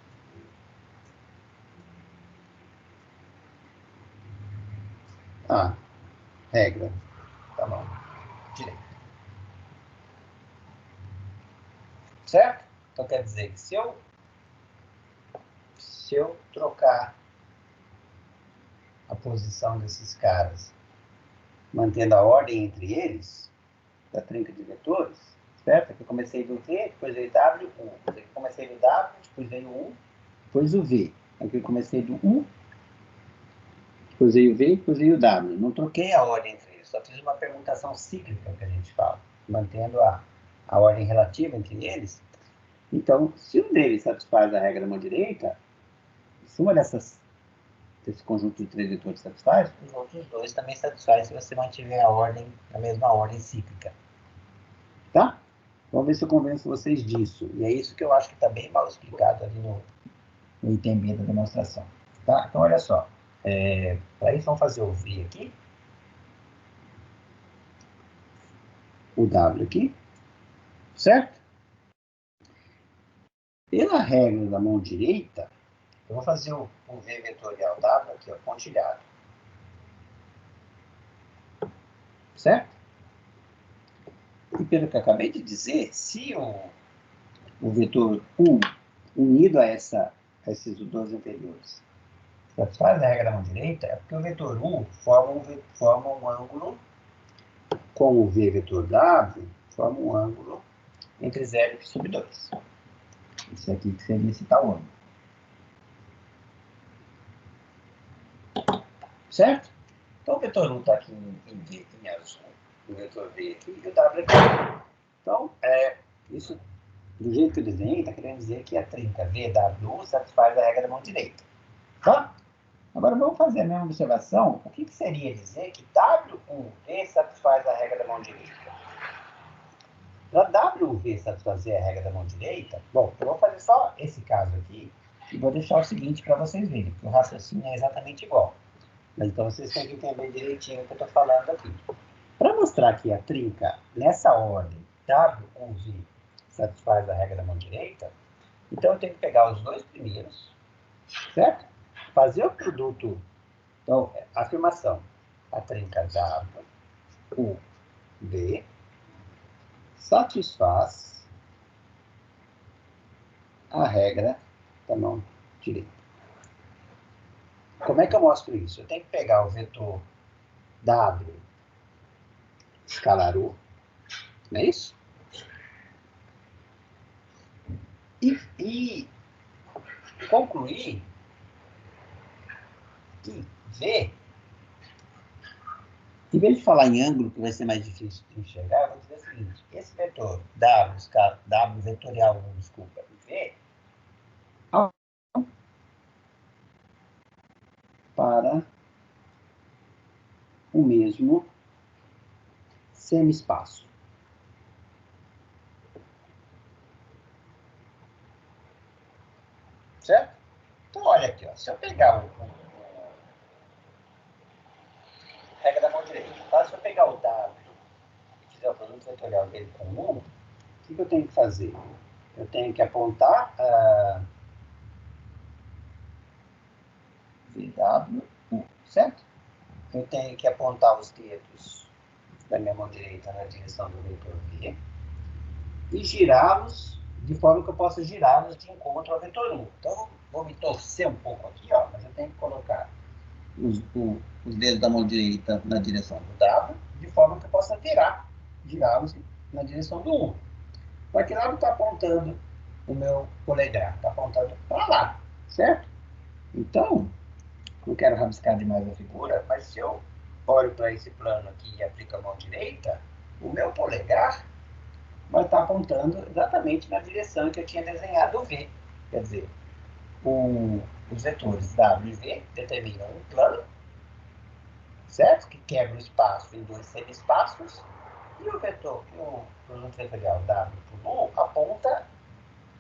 a regra da mão direita. Certo? Então quer dizer que se eu trocar a posição desses caras, mantendo a ordem entre eles, da trinca de vetores, certo? Aqui eu comecei do V, depois veio W, U. Aqui eu comecei do W, depois veio o U, depois o V. Aqui eu comecei do U, depois veio o V, depois veio o W. Não troquei a ordem entre eles, só fiz uma permutação cíclica, que a gente fala, mantendo a ordem relativa entre eles. Então, se um deles satisfaz a regra da mão direita, se uma desse conjunto de três vetores satisfaz, os outros dois também satisfazem se você mantiver a ordem, a mesma ordem cíclica. Tá? Vamos ver se eu convenço vocês disso. E é isso que eu acho que está bem mal explicado ali no item B da demonstração. Tá? Então, olha só. Para isso, vamos fazer o V aqui. O W aqui. Certo? Pela regra da mão direita, eu vou fazer o V vetorial W aqui, ó, pontilhado. Certo? E pelo que eu acabei de dizer, se o vetor U unido a esses dois anteriores satisfaz a regra da mão direita, é porque o vetor U forma um ângulo com o V vetor W, forma um ângulo entre 0 e π sobre 2. Isso aqui que seria esse tal ângulo. Certo? Então o vetor U está aqui em azul, o vetor V aqui e o W aqui. Então, isso, do jeito que eu desenhei, está querendo dizer que a trinca VWU satisfaz a regra da mão direita. Tá? Agora vamos fazer a mesma observação. O que seria dizer que WUV satisfaz a regra da mão direita? Para WV satisfazer a regra da mão direita, bom, eu vou fazer só esse caso aqui e vou deixar o seguinte para vocês verem, porque o raciocínio é exatamente igual. Mas então vocês têm que entender direitinho o que eu estou falando aqui. Para mostrar que a trinca, nessa ordem, WUV satisfaz a regra da mão direita, então eu tenho que pegar os dois primeiros, certo? Fazer o produto, então, afirmação, a trinca WUV satisfaz a regra da mão direita. Como é que eu mostro isso? Eu tenho que pegar o vetor W escalar U, não é isso? E concluir que V Em vez de falar em ângulo, que vai ser mais difícil de enxergar, eu vou dizer o seguinte: esse vetor W vetorial, desculpa, V, para o mesmo semi-espaço. Certo? Então, olha aqui, ó, se eu pegar regra da mão direita, tá? Se eu pegar o W e fizer o produto vetorial dele com 1, o que eu tenho que fazer? Eu tenho que apontar VW, certo? Eu tenho que apontar os dedos da minha mão direita na direção do vetor V e girá-los de forma que eu possa girá-los de encontro ao vetor 1. Então, vou me torcer um pouco aqui, ó, mas eu tenho que colocar os dedos da mão direita na direção do W, de forma que eu possa girá-los na direção do 1. Para que lado está apontando o meu polegar? Está apontando para lá, certo? Então, não quero rabiscar demais a figura, mas se eu olho para esse plano aqui e aplico a mão direita, o meu polegar vai estar apontando exatamente na direção que eu tinha desenhado o V. Quer dizer, os vetores W e V determinam um plano, certo? Que quebra o espaço em dois semi-espaços, e o produto vetorial W por 1 aponta.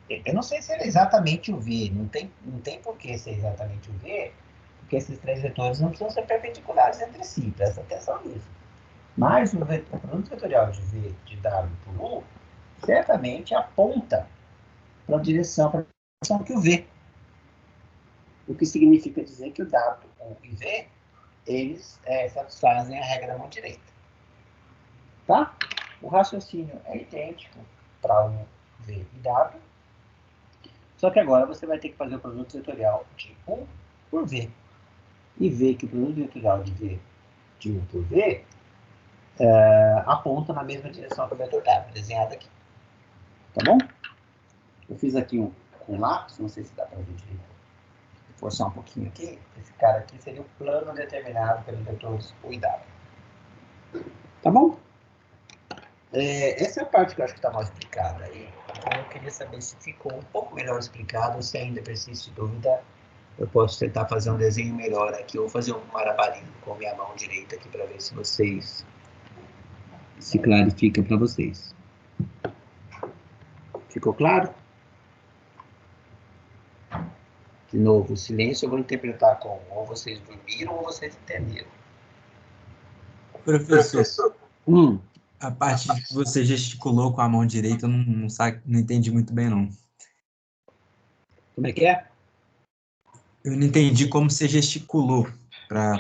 Eu não sei se é exatamente o V, não tem por que ser exatamente o V, porque esses três vetores não precisam ser perpendiculares entre si, presta atenção nisso. Mas o produto vetorial de V de W por 1 certamente aponta para a direção que o V. O que significa dizer que o W e V, eles satisfazem a regra da mão direita. Tá? O raciocínio é idêntico para o V e W, só que agora você vai ter que fazer o produto vetorial de 1 por V. E ver que o produto vetorial de 1 por V aponta na mesma direção que o vetor W, desenhado aqui. Tá bom? Eu fiz aqui um lápis, não sei se dá para ver direito. Vou forçar um pouquinho aqui. Esse cara aqui seria o plano determinado pelos vetores U e W. Tá bom? Essa é a parte que eu acho que está mal explicada aí. Então, eu queria saber se ficou um pouco melhor explicado, ou se ainda persiste dúvida. Eu posso tentar fazer um desenho melhor aqui, ou fazer um malabarismo com a minha mão direita aqui, para ver se clarifica para vocês. Ficou claro? De novo, o silêncio eu vou interpretar como ou vocês dormiram ou vocês entenderam. Professor, a parte que você gesticulou com a mão direita, eu não entendi muito bem, não. Como é que é? Eu não entendi como você gesticulou para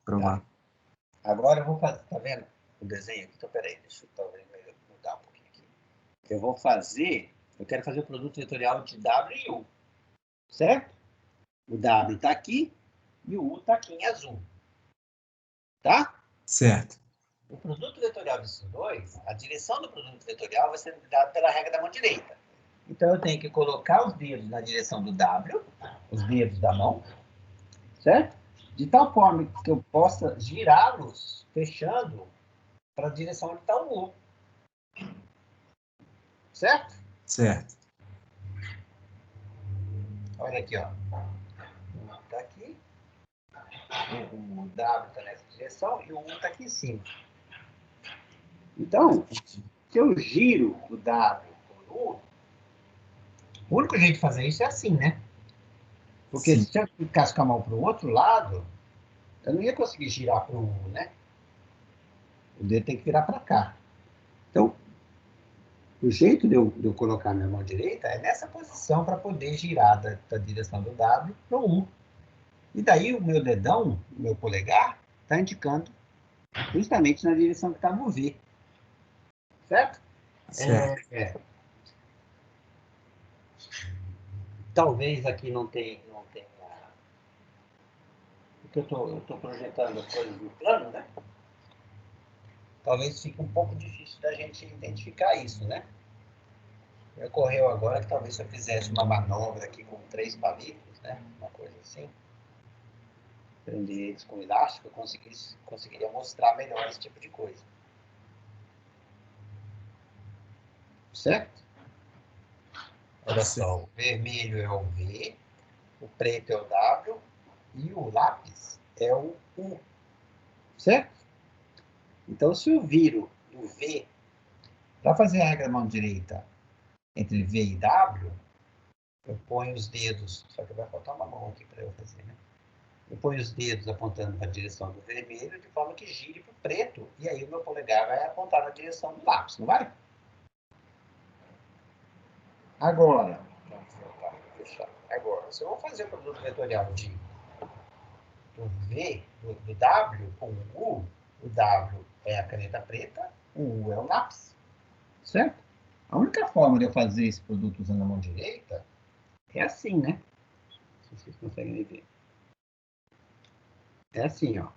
provar. Agora eu vou fazer, tá vendo o desenho aqui? Então, peraí, deixa eu talvez mudar um pouquinho aqui. Eu quero fazer o produto vetorial de W e U, certo? O W está aqui e o U está aqui em azul. Tá? Certo. O produto vetorial desses dois, a direção do produto vetorial vai ser dada pela regra da mão direita. Então, eu tenho que colocar os dedos na direção do W, os dedos da mão, certo? De tal forma que eu possa girá-los, fechando, para a direção onde está o U. Certo? Certo. Olha aqui, ó. O U está aqui, o W está nessa direção e o U está aqui em cima. Então, se eu giro o W por U, o único jeito de fazer isso é assim, né? Porque Sim. se eu ficasse com a mão para o outro lado, eu não ia conseguir girar para o U, né? O dedo tem que virar para cá. Então, o jeito de eu colocar minha mão direita é nessa posição para poder girar da direção do W para o U. E daí o meu dedão, o meu polegar, está indicando justamente na direção que estava o V. Certo? Certo. Talvez aqui não tenha porque eu estou projetando as coisas no plano, né? Talvez fique um pouco difícil da gente identificar isso, né? Me ocorreu agora que talvez se eu fizesse uma manobra aqui com 3 palitos, né? Uma coisa assim. prender eles com elástico, eu conseguiria mostrar melhor esse tipo de coisa. Certo? Olha só, o vermelho é o V, o preto é o W e o lápis é o U. Certo? Então, se eu viro do V, para fazer a regra da mão direita entre V e W, eu ponho os dedos, só que vai faltar uma mão aqui para eu fazer, né? Eu ponho os dedos apontando para a direção do vermelho, de forma que gire para o preto, e aí o meu polegar vai apontar na direção do lápis, não vai? Agora, vamos voltar e fechar. Agora, se eu vou fazer o produto vetorial do V, do W com o W é a caneta preta, o U é o lápis. Certo? A única forma de eu fazer esse produto usando a mão direita é assim, né? Se vocês conseguem ver. É assim, ó.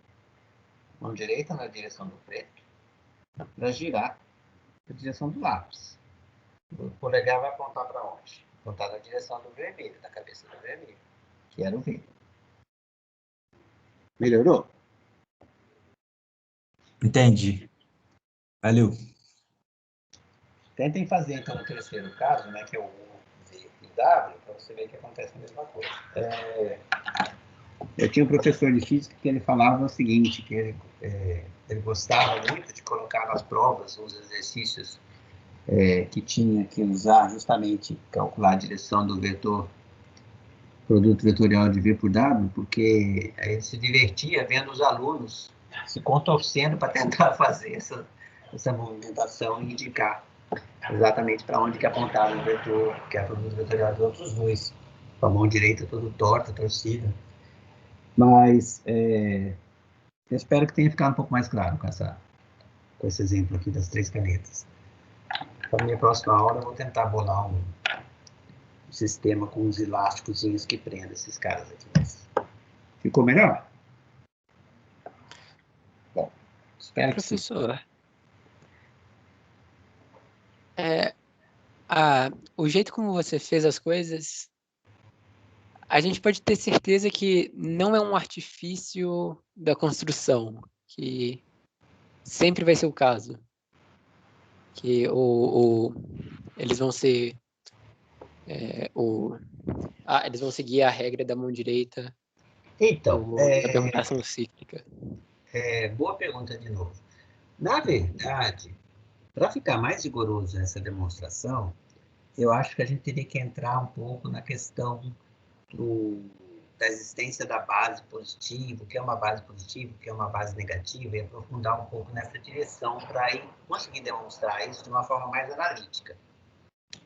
Mão direita na direção do preto, para girar na direção do lápis. O polegar vai apontar para onde? Apontar na direção do vermelho, da cabeça do vermelho, que era o V. Melhorou? Entendi. Valeu. Tentem fazer, então, no terceiro caso, né, que é o U, V e W, para você ver que acontece a mesma coisa. Eu tinha um professor de física que ele falava o seguinte, que ele gostava muito de colocar nas provas os exercícios que tinha que usar justamente calcular a direção do vetor, produto vetorial de V por W, porque aí ele se divertia vendo os alunos se contorcendo para tentar fazer essa movimentação e indicar exatamente para onde que apontava o vetor, que é o produto vetorial dos outros dois, com a mão direita toda torta, torcida. Mas eu espero que tenha ficado um pouco mais claro com esse exemplo aqui das 3 canetas. Para a minha próxima aula, eu vou tentar bolar um sistema com uns elásticozinhos que prendam esses caras aqui. Ficou melhor? Bom, espero que sim. Professor, o jeito como você fez as coisas, a gente pode ter certeza que não é um artifício da construção, que sempre vai ser o caso. Que eles vão ser... eles vão seguir a regra da mão direita Então, da permutação cíclica. boa pergunta de novo. Na verdade, para ficar mais rigoroso essa demonstração, eu acho que a gente teria que entrar um pouco na questão da existência da base positiva, o que é uma base positiva, o que é uma base negativa, e aprofundar um pouco nessa direção para conseguir demonstrar isso de uma forma mais analítica.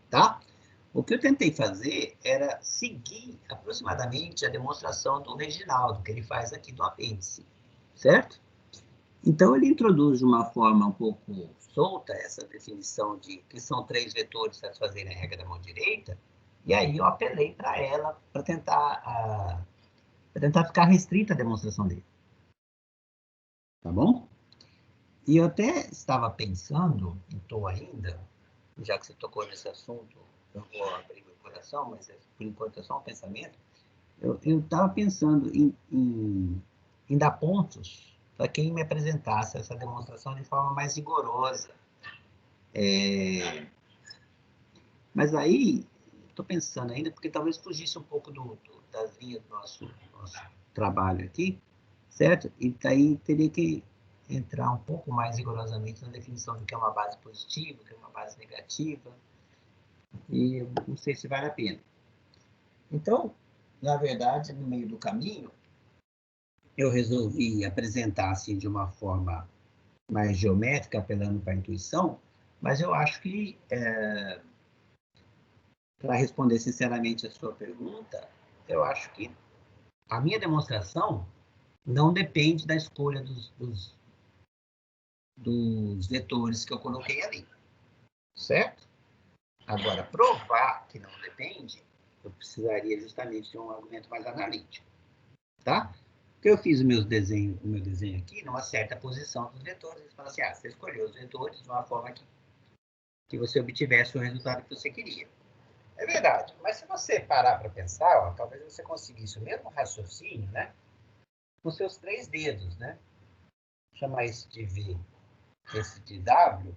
Tá? O que eu tentei fazer era seguir aproximadamente a demonstração do Reginaldo, que ele faz aqui do apêndice, certo? Então, ele introduz de uma forma um pouco solta essa definição de que são 3 vetores satisfazerem a regra da mão direita, e aí eu apelei para ela para tentar ficar restrita a demonstração dele. Tá bom? E eu até estava pensando, e estou ainda, já que você tocou nesse assunto, eu vou abrir meu coração, mas por enquanto é só um pensamento, eu estava pensando em dar pontos para quem me apresentasse essa demonstração de forma mais rigorosa. Mas aí, estou pensando ainda, porque talvez fugisse um pouco das linhas do nosso trabalho aqui, certo? E daí teria que entrar um pouco mais rigorosamente na definição do que é uma base positiva, o que é uma base negativa, e eu não sei se vale a pena. Então, na verdade, no meio do caminho, eu resolvi apresentar assim de uma forma mais geométrica, apelando para a intuição, mas eu acho que, para responder sinceramente a sua pergunta, eu acho que a minha demonstração não depende da escolha dos vetores que eu coloquei ali, certo? Agora, provar que não depende, eu precisaria justamente de um argumento mais analítico, tá? Porque eu fiz o meu desenho aqui numa certa posição dos vetores. Eles falam assim, você escolheu os vetores de uma forma que você obtivesse o resultado que você queria. É verdade, mas se você parar para pensar, talvez você conseguisse o mesmo raciocínio, né? com seus 3 dedos, né? Chamar isso de V, esse de W, o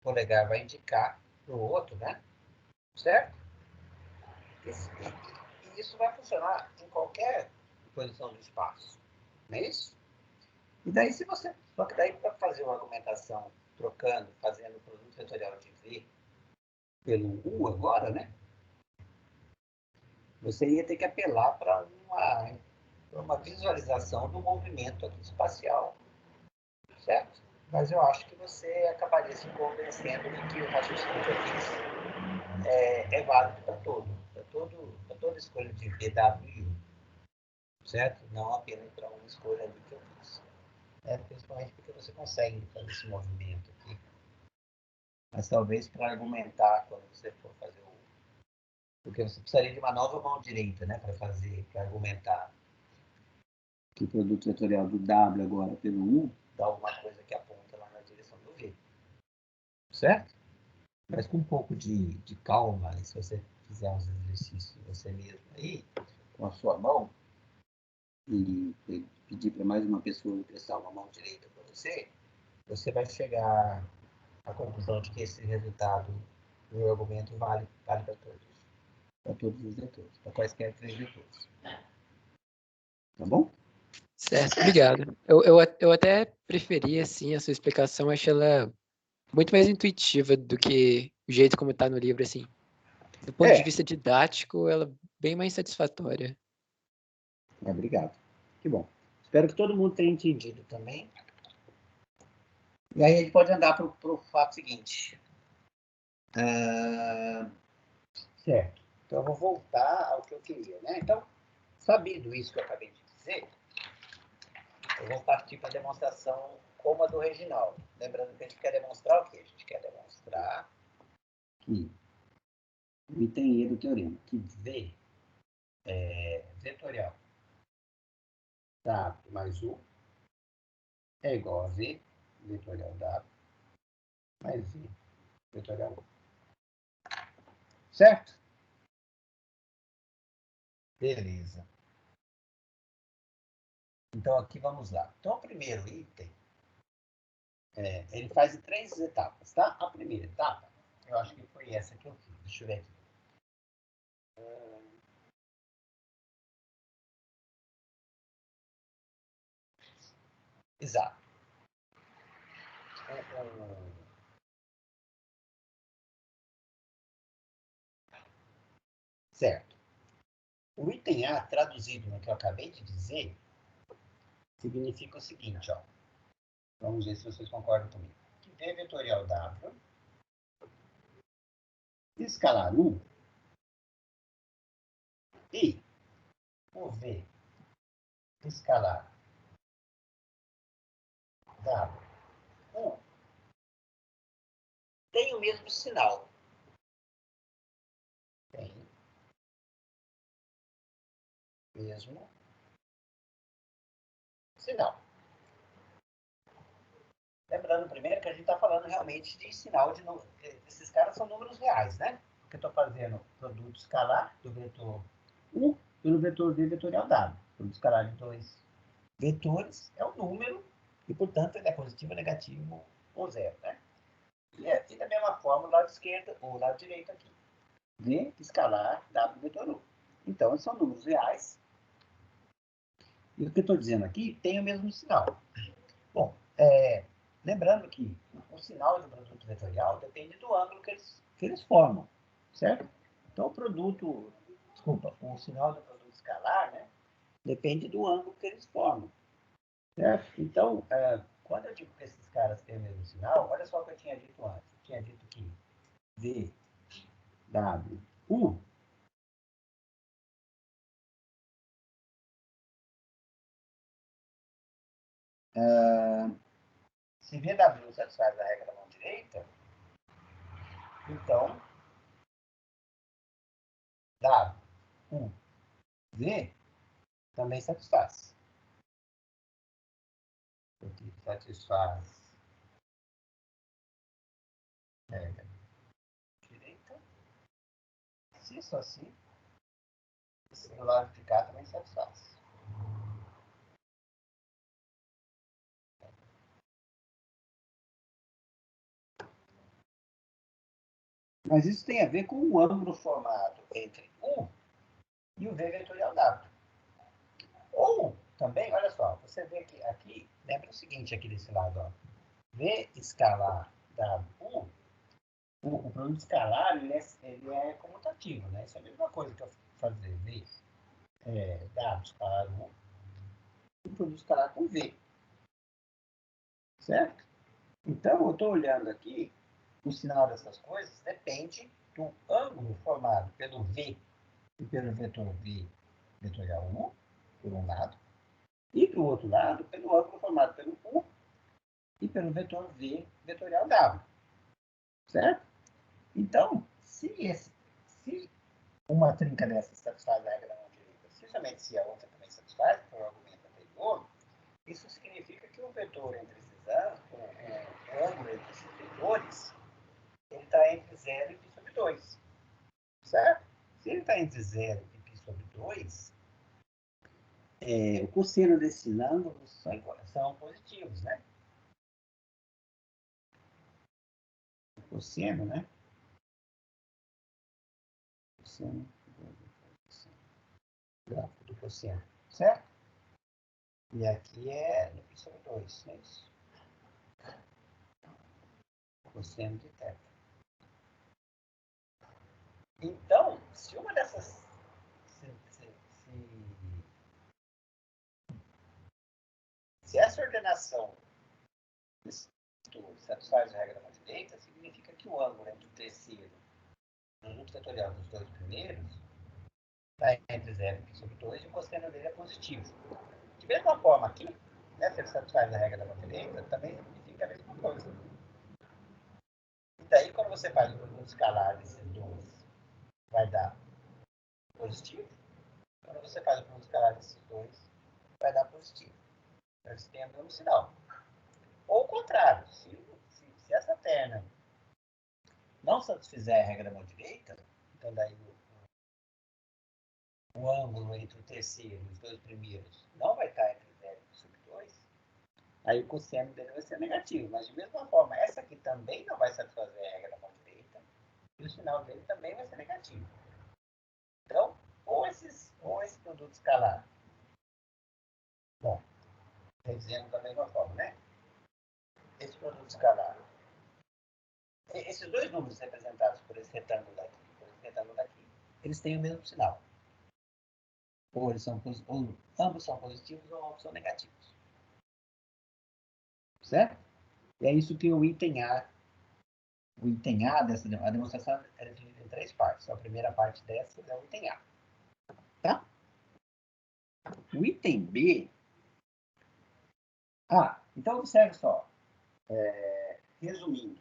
polegar vai indicar para o outro, né? Certo? E isso vai funcionar em qualquer posição do espaço. Não é isso? E daí, só que daí, para fazer uma argumentação trocando, fazendo o produto vetorial de V pelo U agora, né? Você ia ter que apelar para uma visualização do movimento aqui espacial, certo? Mas eu acho que você acabaria se convencendo de que o raciocínio que eu fiz é válido para toda escolha de V, W e U, certo? Não apenas para uma escolha ali que eu fiz. Principalmente porque você consegue fazer esse movimento aqui. Mas talvez para argumentar quando você for fazer o... Porque você precisaria de uma nova mão direita, né? Para argumentar que o produto vetorial do W agora pelo U dá alguma coisa que aponta lá na direção do V. Certo? Mas com um pouco de calma, se você fizer uns exercícios você mesmo aí, com a sua mão, e pedir para mais uma pessoa emprestar uma mão direita para você, você vai chegar à conclusão de que esse resultado do argumento vale para todos os vetores, para quaisquer 3 vetores. Tá bom? Certo, obrigado. Eu até preferia, assim, a sua explicação, acho ela muito mais intuitiva do que o jeito como está no livro, assim. Do ponto de vista didático, ela é bem mais satisfatória. Obrigado. Que bom. Espero que todo mundo tenha entendido também. E aí a gente pode andar para o fato seguinte. Certo. Então eu vou voltar ao que eu queria, né? Então, sabido isso que eu acabei de dizer, eu vou partir para a demonstração como a do Reginaldo. Lembrando que a gente quer demonstrar o quê? A gente quer demonstrar que o item E do teorema, que V é vetorial W mais U é igual a V vetorial W mais V vetorial U. Certo? Beleza. Então, aqui vamos lá. Então, o primeiro item, ele faz em 3 etapas, tá? A primeira etapa, eu acho que foi essa que eu fiz. Deixa eu ver aqui. Exato. Certo. O item A, traduzido no que eu acabei de dizer, significa o seguinte, ó. Vamos ver se vocês concordam comigo. Que V vetorial W escalar U e o V escalar W tem o mesmo sinal. Tem o mesmo sinal. Lembrando primeiro que a gente está falando realmente de sinal de número. Esses caras são números reais, né? Porque eu estou fazendo produto escalar do vetor U pelo vetor V vetorial W. O produto escalar de 2 vetores é um número e, portanto, ele é positivo, negativo ou zero, né? E da mesma forma, o lado esquerdo ou o lado direito aqui. V escalar W vetor U. Então, são números reais. E o que eu estou dizendo aqui tem o mesmo sinal. Bom, lembrando que o sinal de produto vetorial depende do ângulo que eles formam, certo? Então, o sinal do produto escalar, né, depende do ângulo que eles formam, certo? Então, quando eu digo que esses caras têm o mesmo sinal, olha só o que eu tinha dito antes. Eu tinha dito que V, W, U se VW satisfaz a regra da mão direita, então W, U, V também satisfaz. Porque satisfaz a regra direita. Se isso assim, esse do lado de cá também satisfaz. Mas isso tem a ver com o ângulo formado entre U e o V vetorial W. Ou, também, olha só, você vê que aqui, lembra o seguinte aqui desse lado, ó. V escalar W, o produto escalar, ele é comutativo, né? Isso é a mesma coisa que eu fazer V W escalar U, e o produto escalar com V. Certo? Então, eu estou olhando aqui, o sinal dessas coisas depende do ângulo formado pelo V e pelo vetor V vetorial U, por um lado, e do outro lado, pelo ângulo formado pelo U e pelo vetor V vetorial W. Certo? Então, se uma trinca dessas satisfaz a regra da mão direita, especialmente se a outra também satisfaz, por um argumento anterior, isso significa que o vetor entre esses o ângulo entre esses vetores, ele está entre 0 e π sobre 2. Certo? Se ele está entre 0 e π sobre 2, o cosseno desses ângulos são positivos, né? O cosseno, né? Cosseno, gráfico do cosseno, certo? E aqui é no π sobre 2, é isso? Cosseno de θ. Então, se uma dessas... Se essa ordenação satisfaz a regra da mão direita, significa que o ângulo entre o terceiro e o produto vetorial dos dois primeiros está entre 0 e π sobre 2 e o cosseno dele é positivo. De mesma forma aqui, né, se ele satisfaz a regra da mão direita, também significa a mesma coisa. E daí, quando você faz o produto escalar desses dois, vai dar positivo. Quando você faz o produto escalar desses dois, vai dar positivo. Então, eles têm o mesmo sinal. Ou o contrário, se essa terna não satisfizer a regra da mão direita, então daí o ângulo entre o terceiro e os dois primeiros não vai estar entre 0 e sobre 2, aí o cosseno dele vai ser negativo. Mas de mesma forma, essa aqui também não vai satisfazer a regra da mão direita, e o sinal dele também vai ser negativo. Então, ou esse produto escalar, bom, dizendo da mesma forma, né? Esse produto escalar, esses dois números representados por esse retângulo daqui, eles têm o mesmo sinal. Ou ambos são positivos ou ambos são negativos. Certo? E é isso que o item A a demonstração é dividida em 3 partes. A primeira parte dessas é o item A. Tá? O item B... então observe só. Resumindo,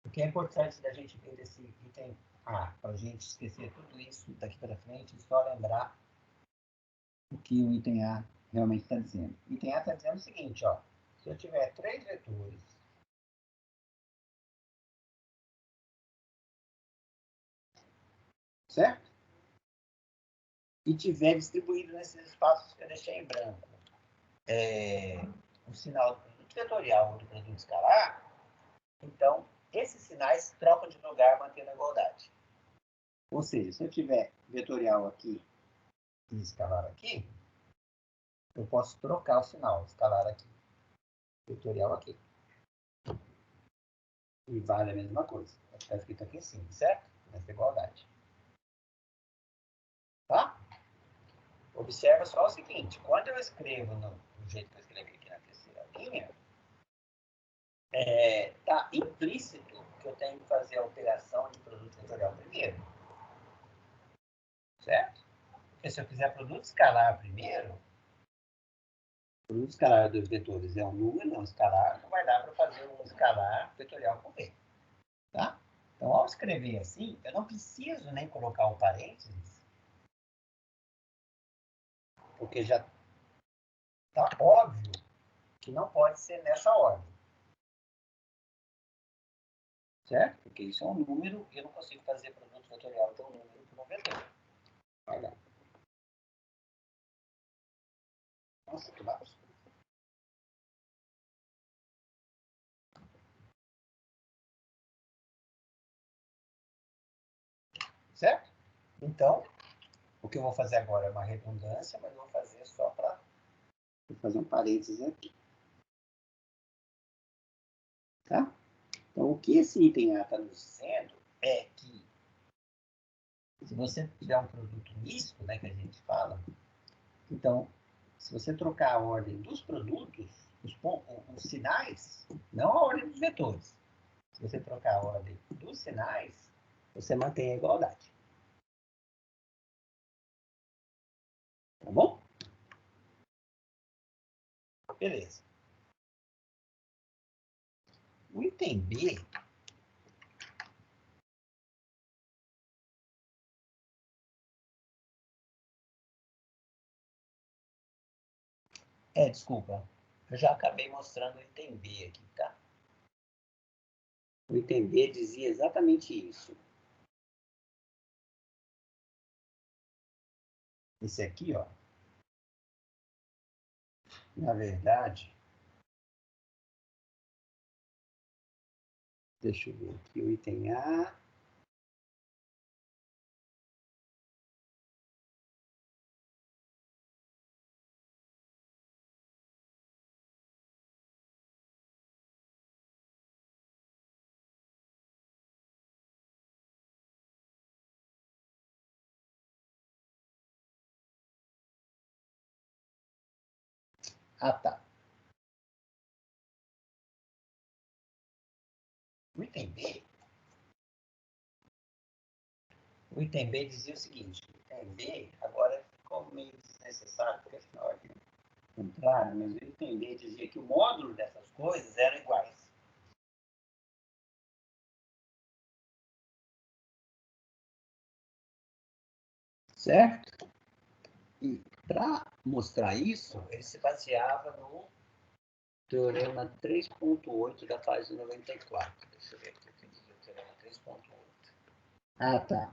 o que é importante da gente ver desse item A, para a gente esquecer tudo isso daqui para frente, e só lembrar o que o item A realmente está dizendo. O item A está dizendo o seguinte, ó, se eu tiver 3 vetores, certo? E tiver distribuído nesses espaços que eu deixei em branco, o sinal do produto vetorial ou do produto escalar, então esses sinais trocam de lugar mantendo a igualdade. Ou seja, se eu tiver vetorial aqui e escalar aqui, eu posso trocar o sinal, escalar aqui, vetorial aqui. E vale a mesma coisa. Está escrito aqui em cima, certo? Nessa igualdade. Tá? Observa só o seguinte, quando eu escrevo do jeito que eu escrevi aqui na terceira linha, está implícito que eu tenho que fazer a operação de produto vetorial primeiro. Certo? Porque se eu fizer produto escalar primeiro, o produto escalar dos vetores é um número, não escalar, não vai dar para fazer um escalar vetorial com V. Tá? Então, ao escrever assim, eu não preciso nem colocar o parênteses, porque já está óbvio que não pode ser nessa ordem. Certo? Porque isso é um número e eu não consigo fazer produto vetorial de um número por um vetor. Olha. Nossa, que baixo. Certo? Então, o que eu vou fazer agora é uma redundância, mas eu vou fazer só para fazer um parênteses aqui. Tá? Então, o que esse item A está nos dizendo é que se você tiver um produto misto, né, que a gente fala, então, se você trocar a ordem dos produtos, os sinais, não a ordem dos vetores, se você trocar a ordem dos sinais, você mantém a igualdade. Tá bom? Beleza. O item B desculpa, eu já acabei mostrando o item B aqui, tá? O item B dizia exatamente isso. Esse aqui, ó, na verdade, deixa eu ver aqui, o item A. Ah, tá. O item B dizia o seguinte, o item B agora ficou meio desnecessário, porque afinal aqui é contrário, mas o item B dizia que o módulo dessas coisas eram iguais. Certo? E para mostrar isso, ele se baseava no Teorema 3.8 da página 94. Deixa eu ver aqui o que diz o Teorema 3.8. Ah, tá.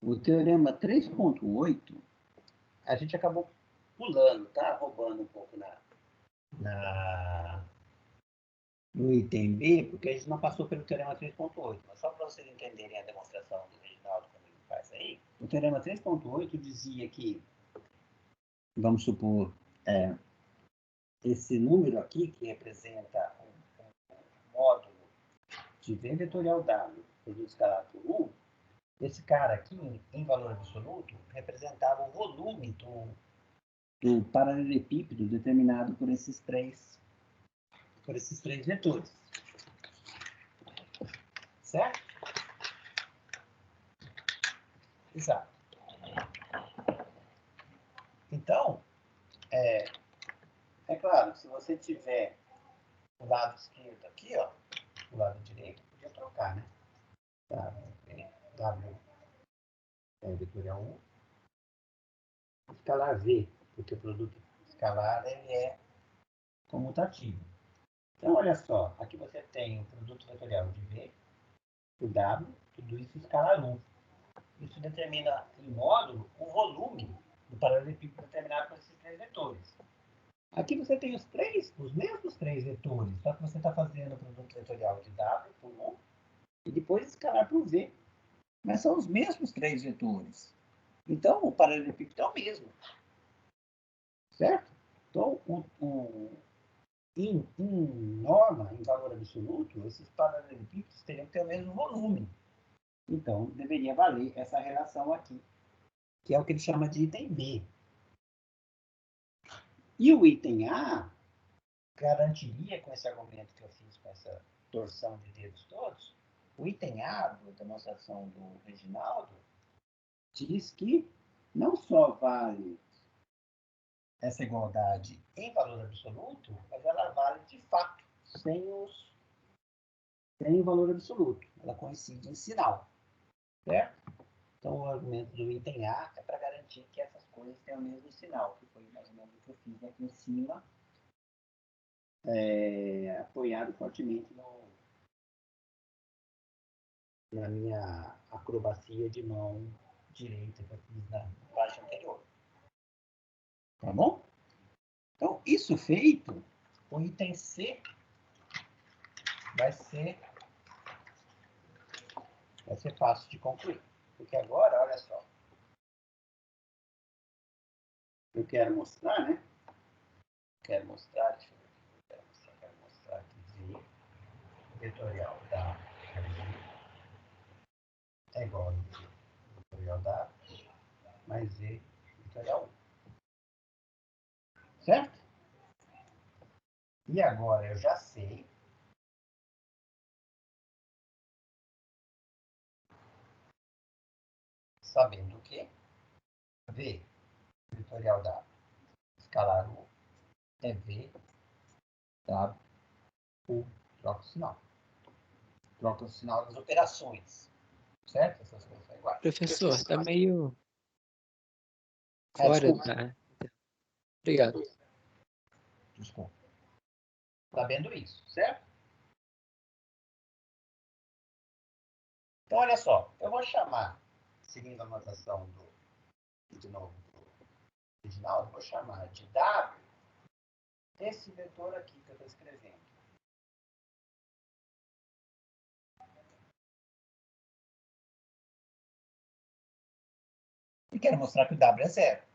O Teorema 3.8, a gente acabou pulando, tá? Roubando um pouco no item B, porque a gente não passou pelo Teorema 3.8. Mas só para vocês entenderem a demonstração do Reginaldo, como ele faz aí, o Teorema 3.8 dizia que, vamos supor, esse número aqui, que representa um módulo de V vetorial W, produto escalar por 1, esse cara aqui, em valor absoluto, representava o volume do paralelepípedo determinado por esses três vetores. Certo? Exato. Então, é claro, se você tiver o lado esquerdo aqui, ó, o lado direito, podia trocar, né? W vetorial 1, escalar V, porque o produto escalar ele é comutativo. Então, olha só, aqui você tem o produto vetorial de V, o W, tudo isso escalar 1. Isso determina, em módulo, o volume do paralelepípedo determinado por esses três vetores. Aqui você tem os mesmos três vetores, só que você está fazendo o produto vetorial de W por 1 e depois escalar por V. Mas são os mesmos três vetores. Então, o paralelepípedo é o mesmo. Certo? Então, em norma, em valor absoluto, esses paralelepípedos teriam que ter o mesmo volume. Então, deveria valer essa relação aqui, que é o que ele chama de item B. E o item A garantiria, com esse argumento que eu fiz, com essa torção de dedos todos, o item A, da demonstração do Reginaldo, diz que não só vale essa igualdade em valor absoluto, mas ela vale de fato, sem o valor absoluto. Ela coincide em sinal. Certo? Então, o argumento do item A é para garantir que essas coisas têm o mesmo sinal, que foi mais ou menos o que eu fiz aqui em cima, apoiado fortemente na minha acrobacia de mão direita que eu fiz na página anterior. Tá bom? Então, isso feito, o item C vai ser fácil de concluir. Porque agora, olha só. Eu quero mostrar, né? Quero mostrar, deixa eu ver o que eu quero mostrar. Quero mostrar que V vetorial da é igual a V vetorial da mais V vetorial 1. Certo? E agora eu já sei sabendo que V vetorial da escalar U é V W U, troca o sinal. Troca o sinal das operações. Certo? Essas coisas são iguais. Professor, tá meio Ah, fora desculpa. da... Obrigado. Desculpa. Sabendo isso, certo? Então, olha só. Eu vou chamar, seguindo a notação de novo, do original, eu vou chamar de W esse vetor aqui que eu estou escrevendo. E quero mostrar que o W é zero.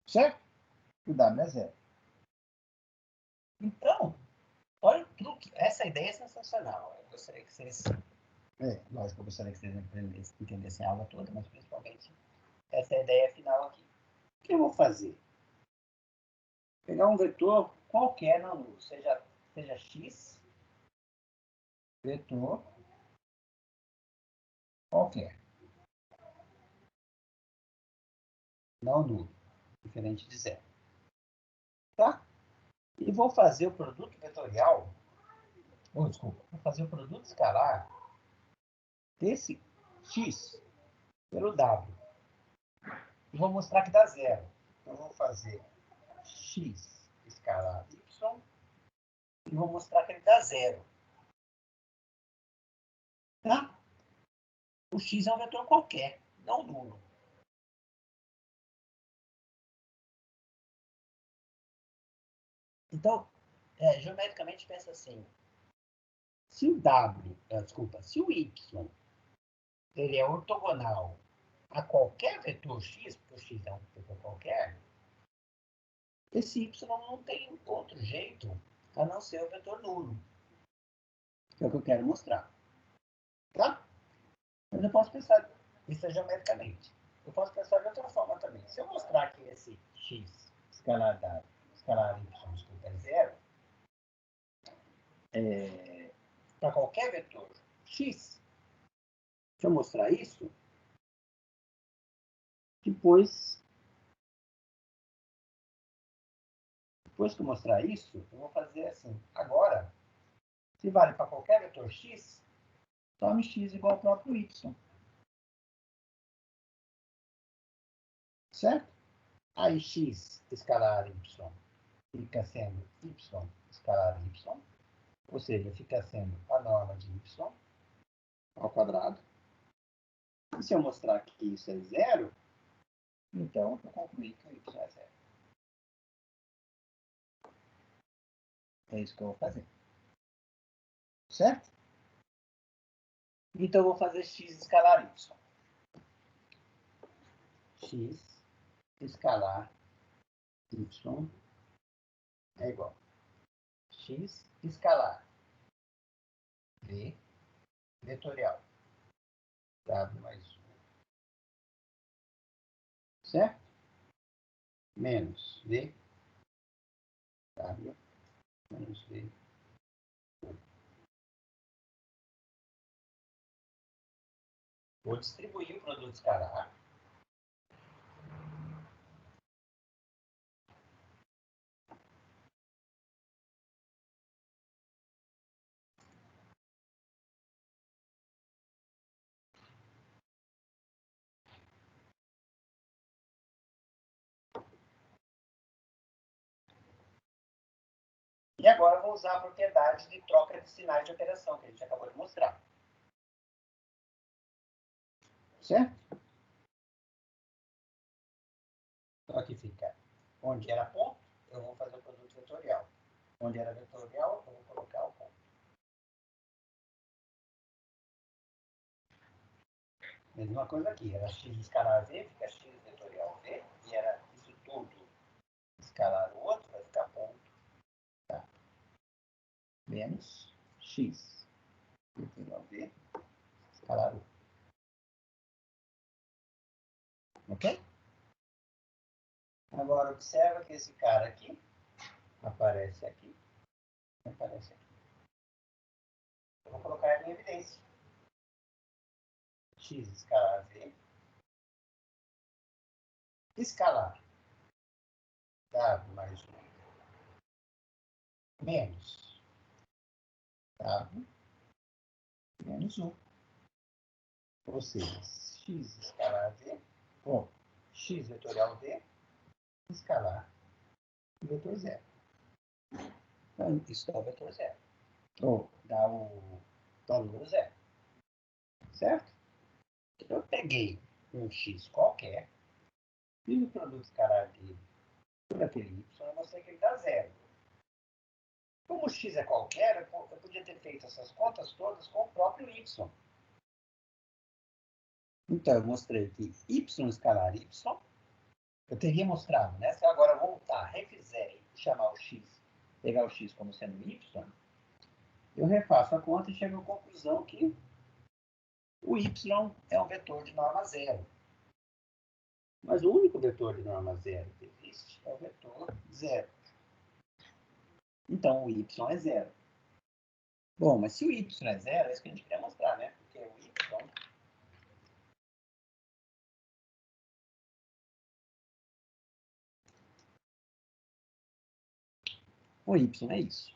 Certo? O W é zero. Então, olha o truque. Essa ideia é sensacional. Eu gostaria que vocês... lógico, eu gostaria que vocês entendessem a aula toda, mas principalmente essa é a ideia final aqui. O que eu vou fazer? Pegar um vetor qualquer não nulo, seja x, vetor qualquer, não nulo, diferente de zero. Tá? E vou fazer o produto vetorial, desculpa, vou fazer o produto escalar desse x pelo w. E vou mostrar que dá zero. Então, eu vou fazer x escalar y e vou mostrar que ele dá zero. Tá? O x é um vetor qualquer, não nulo. Então, geometricamente pensa assim. Se o w, se o y, ele é ortogonal a qualquer vetor x, porque o x é um vetor qualquer, esse y não tem outro jeito a não ser o vetor nulo. Que é o que eu quero mostrar. Tá? Mas eu posso pensar isso geometricamente. Eu posso pensar de outra forma também. Se eu mostrar que esse x escalar y, desculpa, é zero, para qualquer vetor x, se eu mostrar isso, depois que eu mostrar isso, eu vou fazer assim. Agora, se vale para qualquer vetor x, tome x igual ao próprio y. Certo? Aí x escalar y fica sendo y escalar y, ou seja, fica sendo a norma de y ao quadrado. E se eu mostrar que isso é zero, então eu concluí que o y é zero. É isso que eu vou fazer. Certo? Então eu vou fazer x escalar y. X escalar y é igual a x escalar v vetorial w mais 1, certo? Menos v w menos v. Vou distribuir o produto escalar. E agora eu vou usar a propriedade de troca de sinais de operação, que a gente acabou de mostrar. Certo? Então aqui fica, onde era ponto, eu vou fazer o produto vetorial. Onde era vetorial, eu vou colocar o ponto. Mesma coisa aqui, era x escalar v, fica x vetorial v, e era isso tudo escalar o outro, vai ficar ponto, tá? Menos x vetorial v, escalar o. Ok? Agora, observa que esse cara aqui aparece aqui, aparece aqui. Eu vou colocar ele em evidência. X escalar v, escalar W mais 1 menos W menos 1. Ou seja, x escalar v, ponto, x vetorial v, escalar o vetor zero. Então, isso dá o vetor zero. Ou dá o número zero. Certo? Eu peguei um x qualquer, fiz o produto escalar dele por aquele y, eu mostrei que ele dá zero. Como o x é qualquer, eu podia ter feito essas contas todas com o próprio y. Então, eu mostrei que y escalar y, eu teria mostrado, né? Se eu agora voltar, refizer e chamar o x, pegar o x como sendo y, eu refaço a conta e chego à conclusão que o y é um vetor de norma zero. Mas o único vetor de norma zero que existe é o vetor zero. Então, o y é zero. Bom, mas se o y é zero, é isso que a gente queria mostrar, né? Porque o y é isso.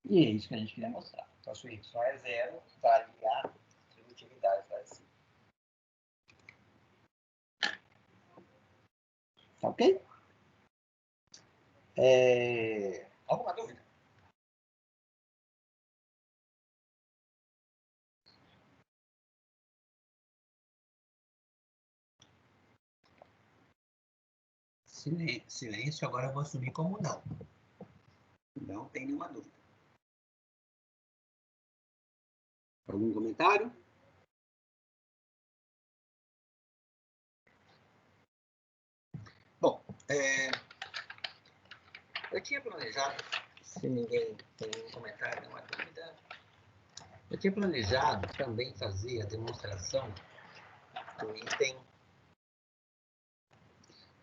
E é isso que a gente queria mostrar. Então, se o y é zero, vale a distributividade da si. Tá ok? Alguma dúvida? Silêncio, agora eu vou assumir como não. Não tem nenhuma dúvida. Algum comentário? Bom, eu tinha planejado, se ninguém tem nenhum comentário, nenhuma dúvida, eu tinha planejado também fazer a demonstração do item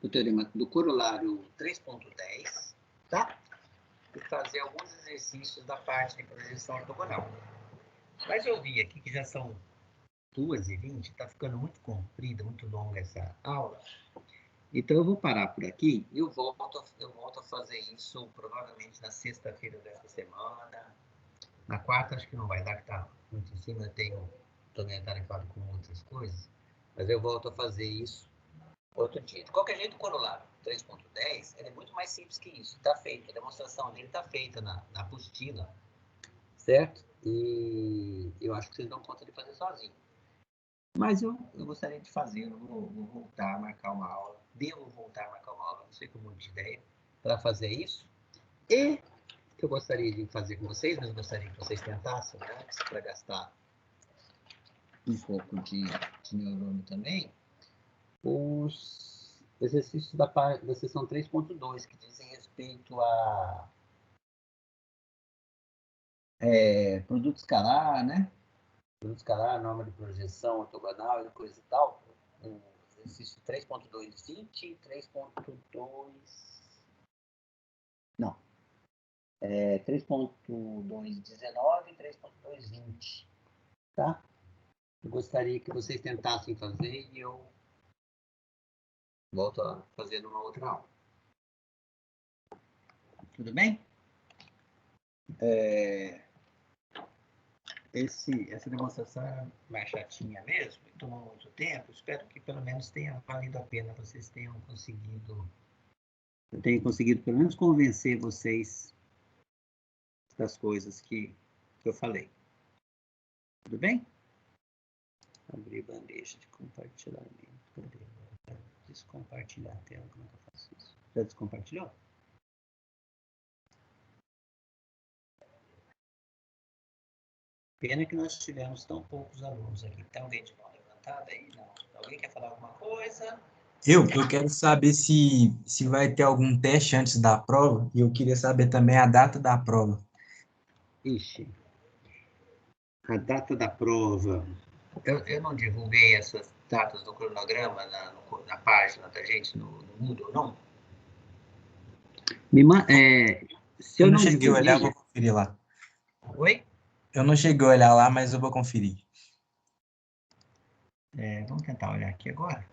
do teorema do corolário 3.10, tá? E fazer alguns exercícios da parte de projeção ortogonal. Mas eu vi aqui que já são 2h20, está ficando muito comprida, muito longa essa aula. Então eu vou parar por aqui e eu volto a fazer isso provavelmente na sexta-feira dessa semana. Na quarta acho que não vai dar, que está muito em cima, estou meio atarefado com outras coisas. Mas eu volto a fazer isso outro dia. De qualquer jeito, o corolário 3.10 é muito mais simples que isso. Está feito, a demonstração dele está feita na apostila, certo? E eu acho que vocês dão conta de fazer sozinho. Mas eu gostaria de fazer, eu vou voltar a marcar uma aula. Devo voltar a marcar uma aula, não sei com muita ideia, para fazer isso. E que eu gostaria de fazer com vocês, mas eu gostaria que vocês tentassem antes, para gastar um pouco de neurônio também, os exercícios da seção 3.2, que dizem respeito a produto escalar, né? Produto escalar, norma de projeção ortogonal e coisa e tal. O exercício 3.220 e 3.2... Não. 3.219 e 3.220. Tá? Eu gostaria que vocês tentassem fazer e eu volto a fazer numa outra aula. Tudo bem? Essa demonstração é mais chatinha mesmo, e tomou muito tempo. Espero que pelo menos tenha valido a pena, vocês tenham conseguido... Eu tenho conseguido pelo menos convencer vocês das coisas que eu falei. Tudo bem? Abrir bandeja de compartilhamento. Cadê? Descompartilhar a tela, como é que eu faço isso? Já descompartilhou? Pena que nós tivemos tão poucos alunos aqui. Tem alguém de mão levantada aí? Não. Alguém quer falar alguma coisa? Eu quero saber se vai ter algum teste antes da prova, e eu queria saber também a data da prova. Ixi. A data da prova. Eu não divulguei essas datas do cronograma na página da gente, no Moodle, não? Se eu não não cheguei a olhar, divulguei... vou conferir lá. Oi? Eu não cheguei a olhar lá, mas eu vou conferir. Vamos tentar olhar aqui agora.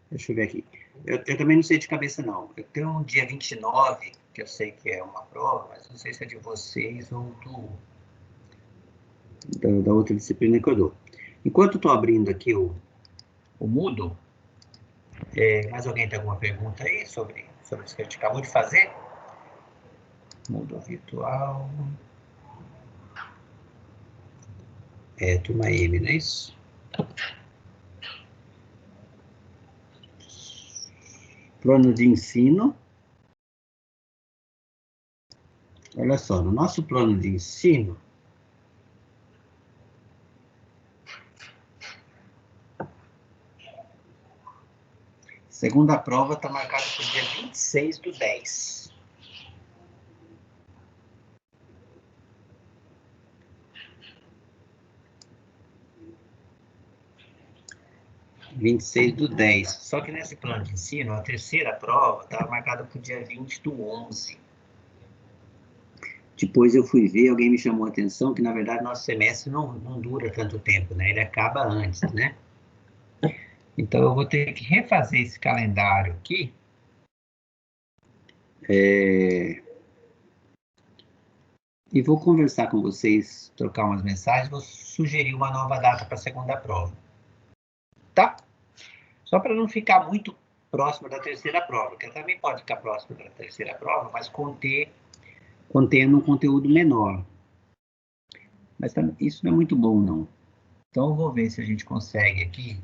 Deixa eu ver aqui. Eu também não sei de cabeça, não. Eu tenho um dia 29, que eu sei que é uma prova, mas não sei se é de vocês ou da outra disciplina que eu dou. Enquanto eu estou abrindo aqui o Moodle, mais alguém tem alguma pergunta aí sobre isso que a gente acabou de fazer? Moodle virtual. Turma M, não é isso? Plano de ensino. Olha só, no nosso plano de ensino, segunda prova está marcada para o dia 26/10. Só que nesse plano de ensino, a terceira prova estava marcada para o dia 20/11. Depois eu fui ver, alguém me chamou a atenção que, na verdade, nosso semestre não dura tanto tempo, né? Ele acaba antes, né? Então, eu vou ter que refazer esse calendário aqui. E vou conversar com vocês, trocar umas mensagens, vou sugerir uma nova data para a segunda prova. Tá? Só para não ficar muito próximo da terceira prova, que também pode ficar próximo da terceira prova, mas contendo um conteúdo menor. Mas isso não é muito bom, não. Então, eu vou ver se a gente consegue aqui.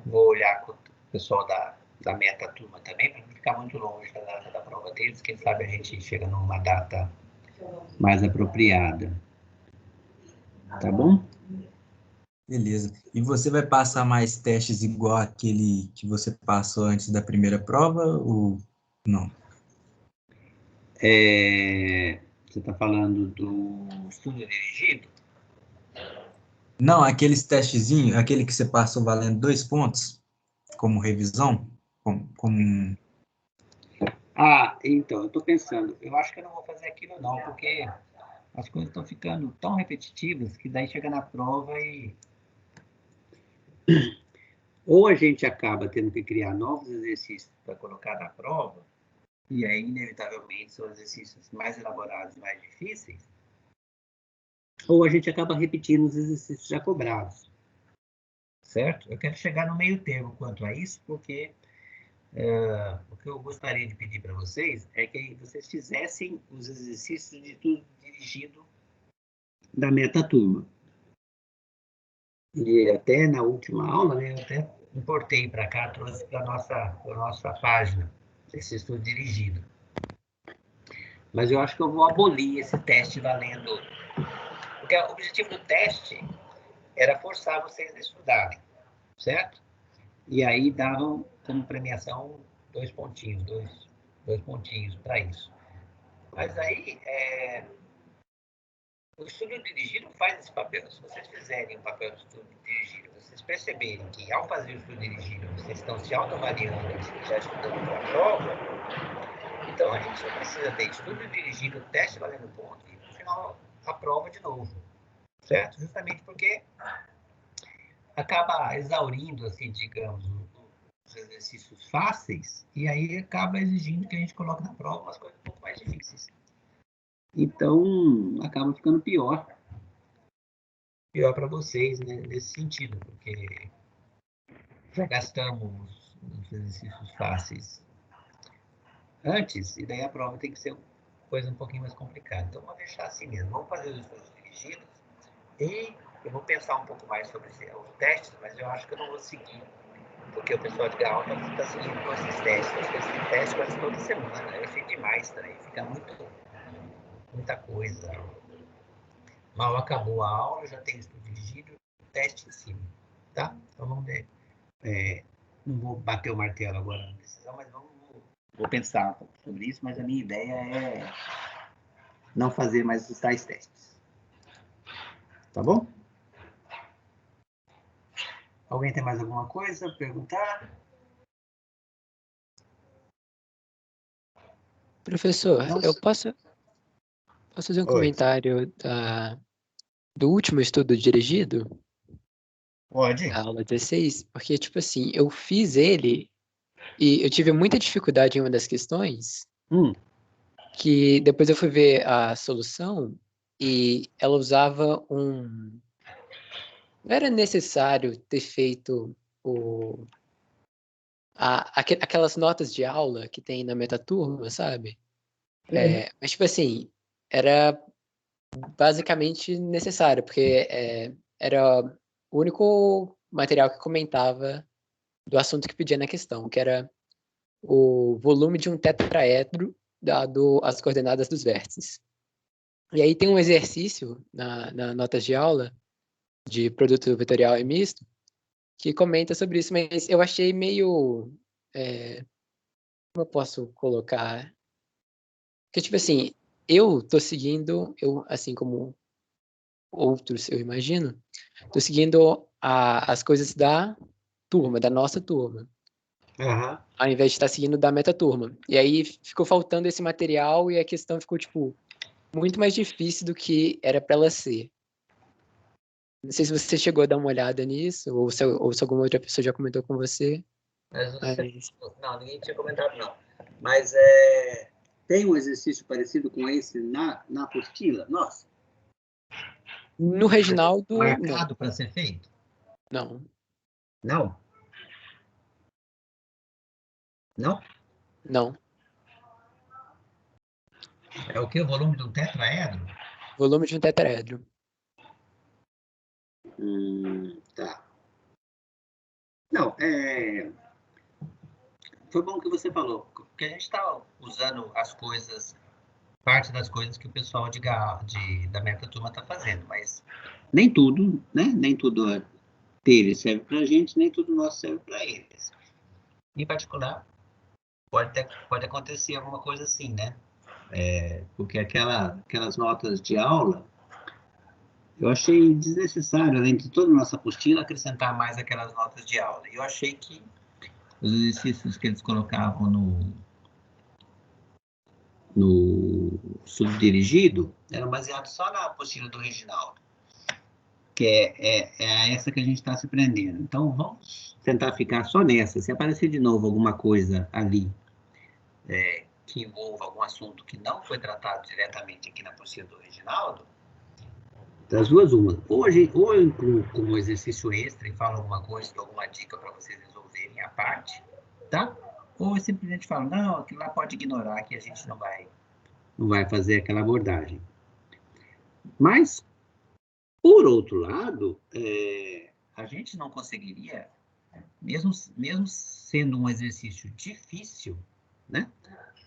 Vou olhar com o pessoal da meta turma também, para não ficar muito longe da data da prova deles. Quem sabe a gente chega numa data mais apropriada. Tá bom? Beleza. E você vai passar mais testes igual aquele que você passou antes da primeira prova ou não? Você está falando do estudo dirigido? Não, aqueles testezinhos, aquele que você passou valendo 2 pontos, como revisão, como... Então, eu estou pensando, eu acho que eu não vou fazer aquilo não, porque as coisas estão ficando tão repetitivas que daí chega na prova e... Ou a gente acaba tendo que criar novos exercícios para colocar na prova, e aí, inevitavelmente, são exercícios mais elaborados, mais difíceis, ou a gente acaba repetindo os exercícios já cobrados. Certo? Eu quero chegar no meio termo quanto a isso, porque o que eu gostaria de pedir para vocês é que vocês fizessem os exercícios de tudo dirigido da meta-turma. E até na última aula, né, eu até importei para cá, trouxe para a nossa página, esse estudo dirigido. Mas eu acho que eu vou abolir esse teste valendo... Porque o objetivo do teste era forçar vocês a estudarem, certo? E aí davam como premiação 2 pontinhos, dois pontinhos para isso. Mas aí, o estudo dirigido faz esse papel. Se vocês fizerem o papel do estudo dirigido, vocês perceberem que ao fazer o estudo dirigido, vocês estão se autoavaliando e já estudando para a prova, então a gente não precisa ter estudo dirigido, teste valendo ponto, e no final a prova de novo. Certo? Justamente porque acaba exaurindo, assim, digamos, os exercícios fáceis, e aí acaba exigindo que a gente coloque na prova umas coisas um pouco mais difíceis. Então, acaba ficando pior para vocês, né, nesse sentido, porque já gastamos os exercícios fáceis antes, e daí a prova tem que ser coisa um pouquinho mais complicada. Então, vou deixar assim mesmo. Vamos fazer os estudos dirigidos, e eu vou pensar um pouco mais sobre os testes, mas eu acho que eu não vou seguir porque o pessoal de Gaal está seguindo com esses testes. Eles têm teste quase toda semana. Eu achei demais também. Fica muita coisa. Mal acabou a aula, já tem estudo dirigido, teste em cima. Tá? Então vamos ver. Não vou bater o martelo agora na decisão, mas vou pensar um pouco sobre isso, mas a minha ideia é não fazer mais os tais testes. Tá bom? Alguém tem mais alguma coisa a perguntar? Professor, Nossa. eu posso fazer um Oi. comentário do último estudo dirigido, Pode? da aula 16? Porque, tipo assim, eu fiz ele e eu tive muita dificuldade em uma das questões, que depois eu fui ver a solução e ela usava um... Não era necessário ter feito aquelas notas de aula que tem na metaturma, sabe? Mas, tipo assim, era basicamente necessário, porque era o único material que comentava do assunto que pedia na questão, que era o volume de um tetraedro dado as coordenadas dos vértices. E aí tem um exercício na notas de aula de produto vetorial e misto que comenta sobre isso, mas eu achei meio... como eu posso colocar? Porque, tipo assim, eu tô seguindo, assim como outros, eu imagino, tô seguindo as coisas da turma, da nossa turma, Aham. ao invés de estar seguindo da metaturma. E aí ficou faltando esse material e a questão ficou, tipo, muito mais difícil do que era para ela ser. Não sei se você chegou a dar uma olhada nisso, ou se alguma outra pessoa já comentou com você. Mas Mas não, ninguém tinha comentado, não. Mas tem um exercício parecido com esse na apostila? Nossa. no Reginaldo, não. Marcado para ser feito? Não. Não? Não? Não. É o que? O volume do tetraedro? Volume de um tetraedro. Tá. Não, foi bom que você falou, porque a gente está usando as coisas, parte das coisas que o pessoal da metaturma está fazendo, mas nem tudo, né? Nem tudo deles serve para a gente, nem tudo nosso serve para eles. Em particular, pode acontecer alguma coisa assim, né? Porque aquelas notas de aula, eu achei desnecessário, além de toda a nossa apostila, acrescentar mais aquelas notas de aula. E eu achei que os exercícios que eles colocavam no subdirigido eram baseados só na apostila do Reginaldo, que é essa que a gente está se prendendo. Então, vamos tentar ficar só nessa. Se aparecer de novo alguma coisa ali que envolva algum assunto que não foi tratado diretamente aqui na apostila do Reginaldo, das duas, uma. Ou eu incluo como exercício extra e falo alguma coisa, dou alguma dica para vocês resolverem a parte, tá? Ou eu simplesmente falo, não, aquilo lá pode ignorar, que a gente não vai fazer aquela abordagem. Mas, por outro lado, a gente não conseguiria, mesmo sendo um exercício difícil, né?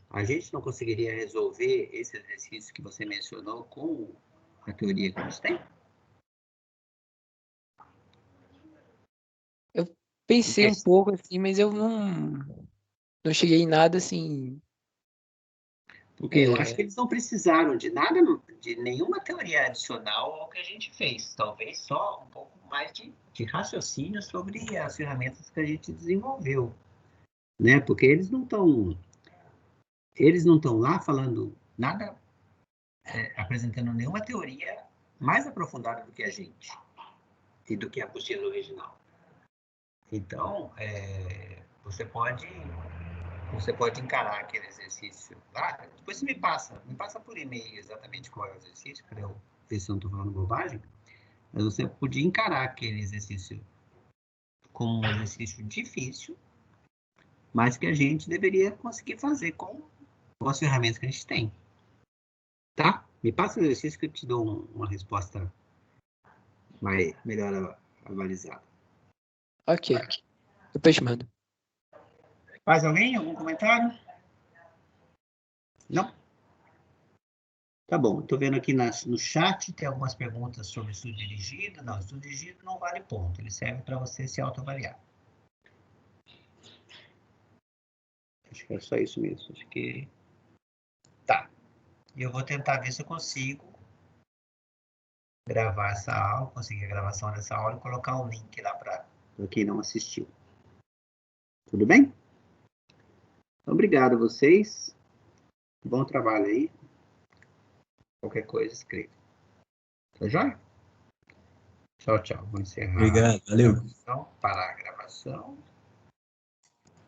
A gente não conseguiria resolver esse exercício que você mencionou com a teoria que a gente tem? Eu pensei um pouco assim, mas eu não cheguei em nada assim. Porque eu acho que eles não precisaram de nada, de nenhuma teoria adicional ao que a gente fez. Talvez só um pouco mais de raciocínio sobre as ferramentas que a gente desenvolveu, né? Porque eles não estão lá falando nada, apresentando nenhuma teoria mais aprofundada do que a gente e do que a apostila original. Então, você pode encarar aquele exercício lá, depois você me passa por e-mail exatamente qual é o exercício, para eu ver se eu não estou falando bobagem, mas você podia encarar aquele exercício como um exercício difícil, mas que a gente deveria conseguir fazer com as ferramentas que a gente tem. Tá? Me passa o exercício que eu te dou uma resposta melhor avalizada. Ok. Depois te mando. Mais alguém? Algum comentário? Não? Tá bom, estou vendo aqui no chat, tem algumas perguntas sobre estudo dirigido. Não, estudo dirigido não vale ponto, ele serve para você se autoavaliar. Acho que é só isso mesmo, acho que... Tá, e eu vou tentar ver se eu consigo gravar essa aula, conseguir a gravação dessa aula e colocar um link lá para quem não assistiu. Tudo bem? Então, obrigado a vocês, bom trabalho aí. Qualquer coisa, escreva. Tá joia? Tchau, tchau. Vou encerrar Obrigado, valeu. parar a gravação.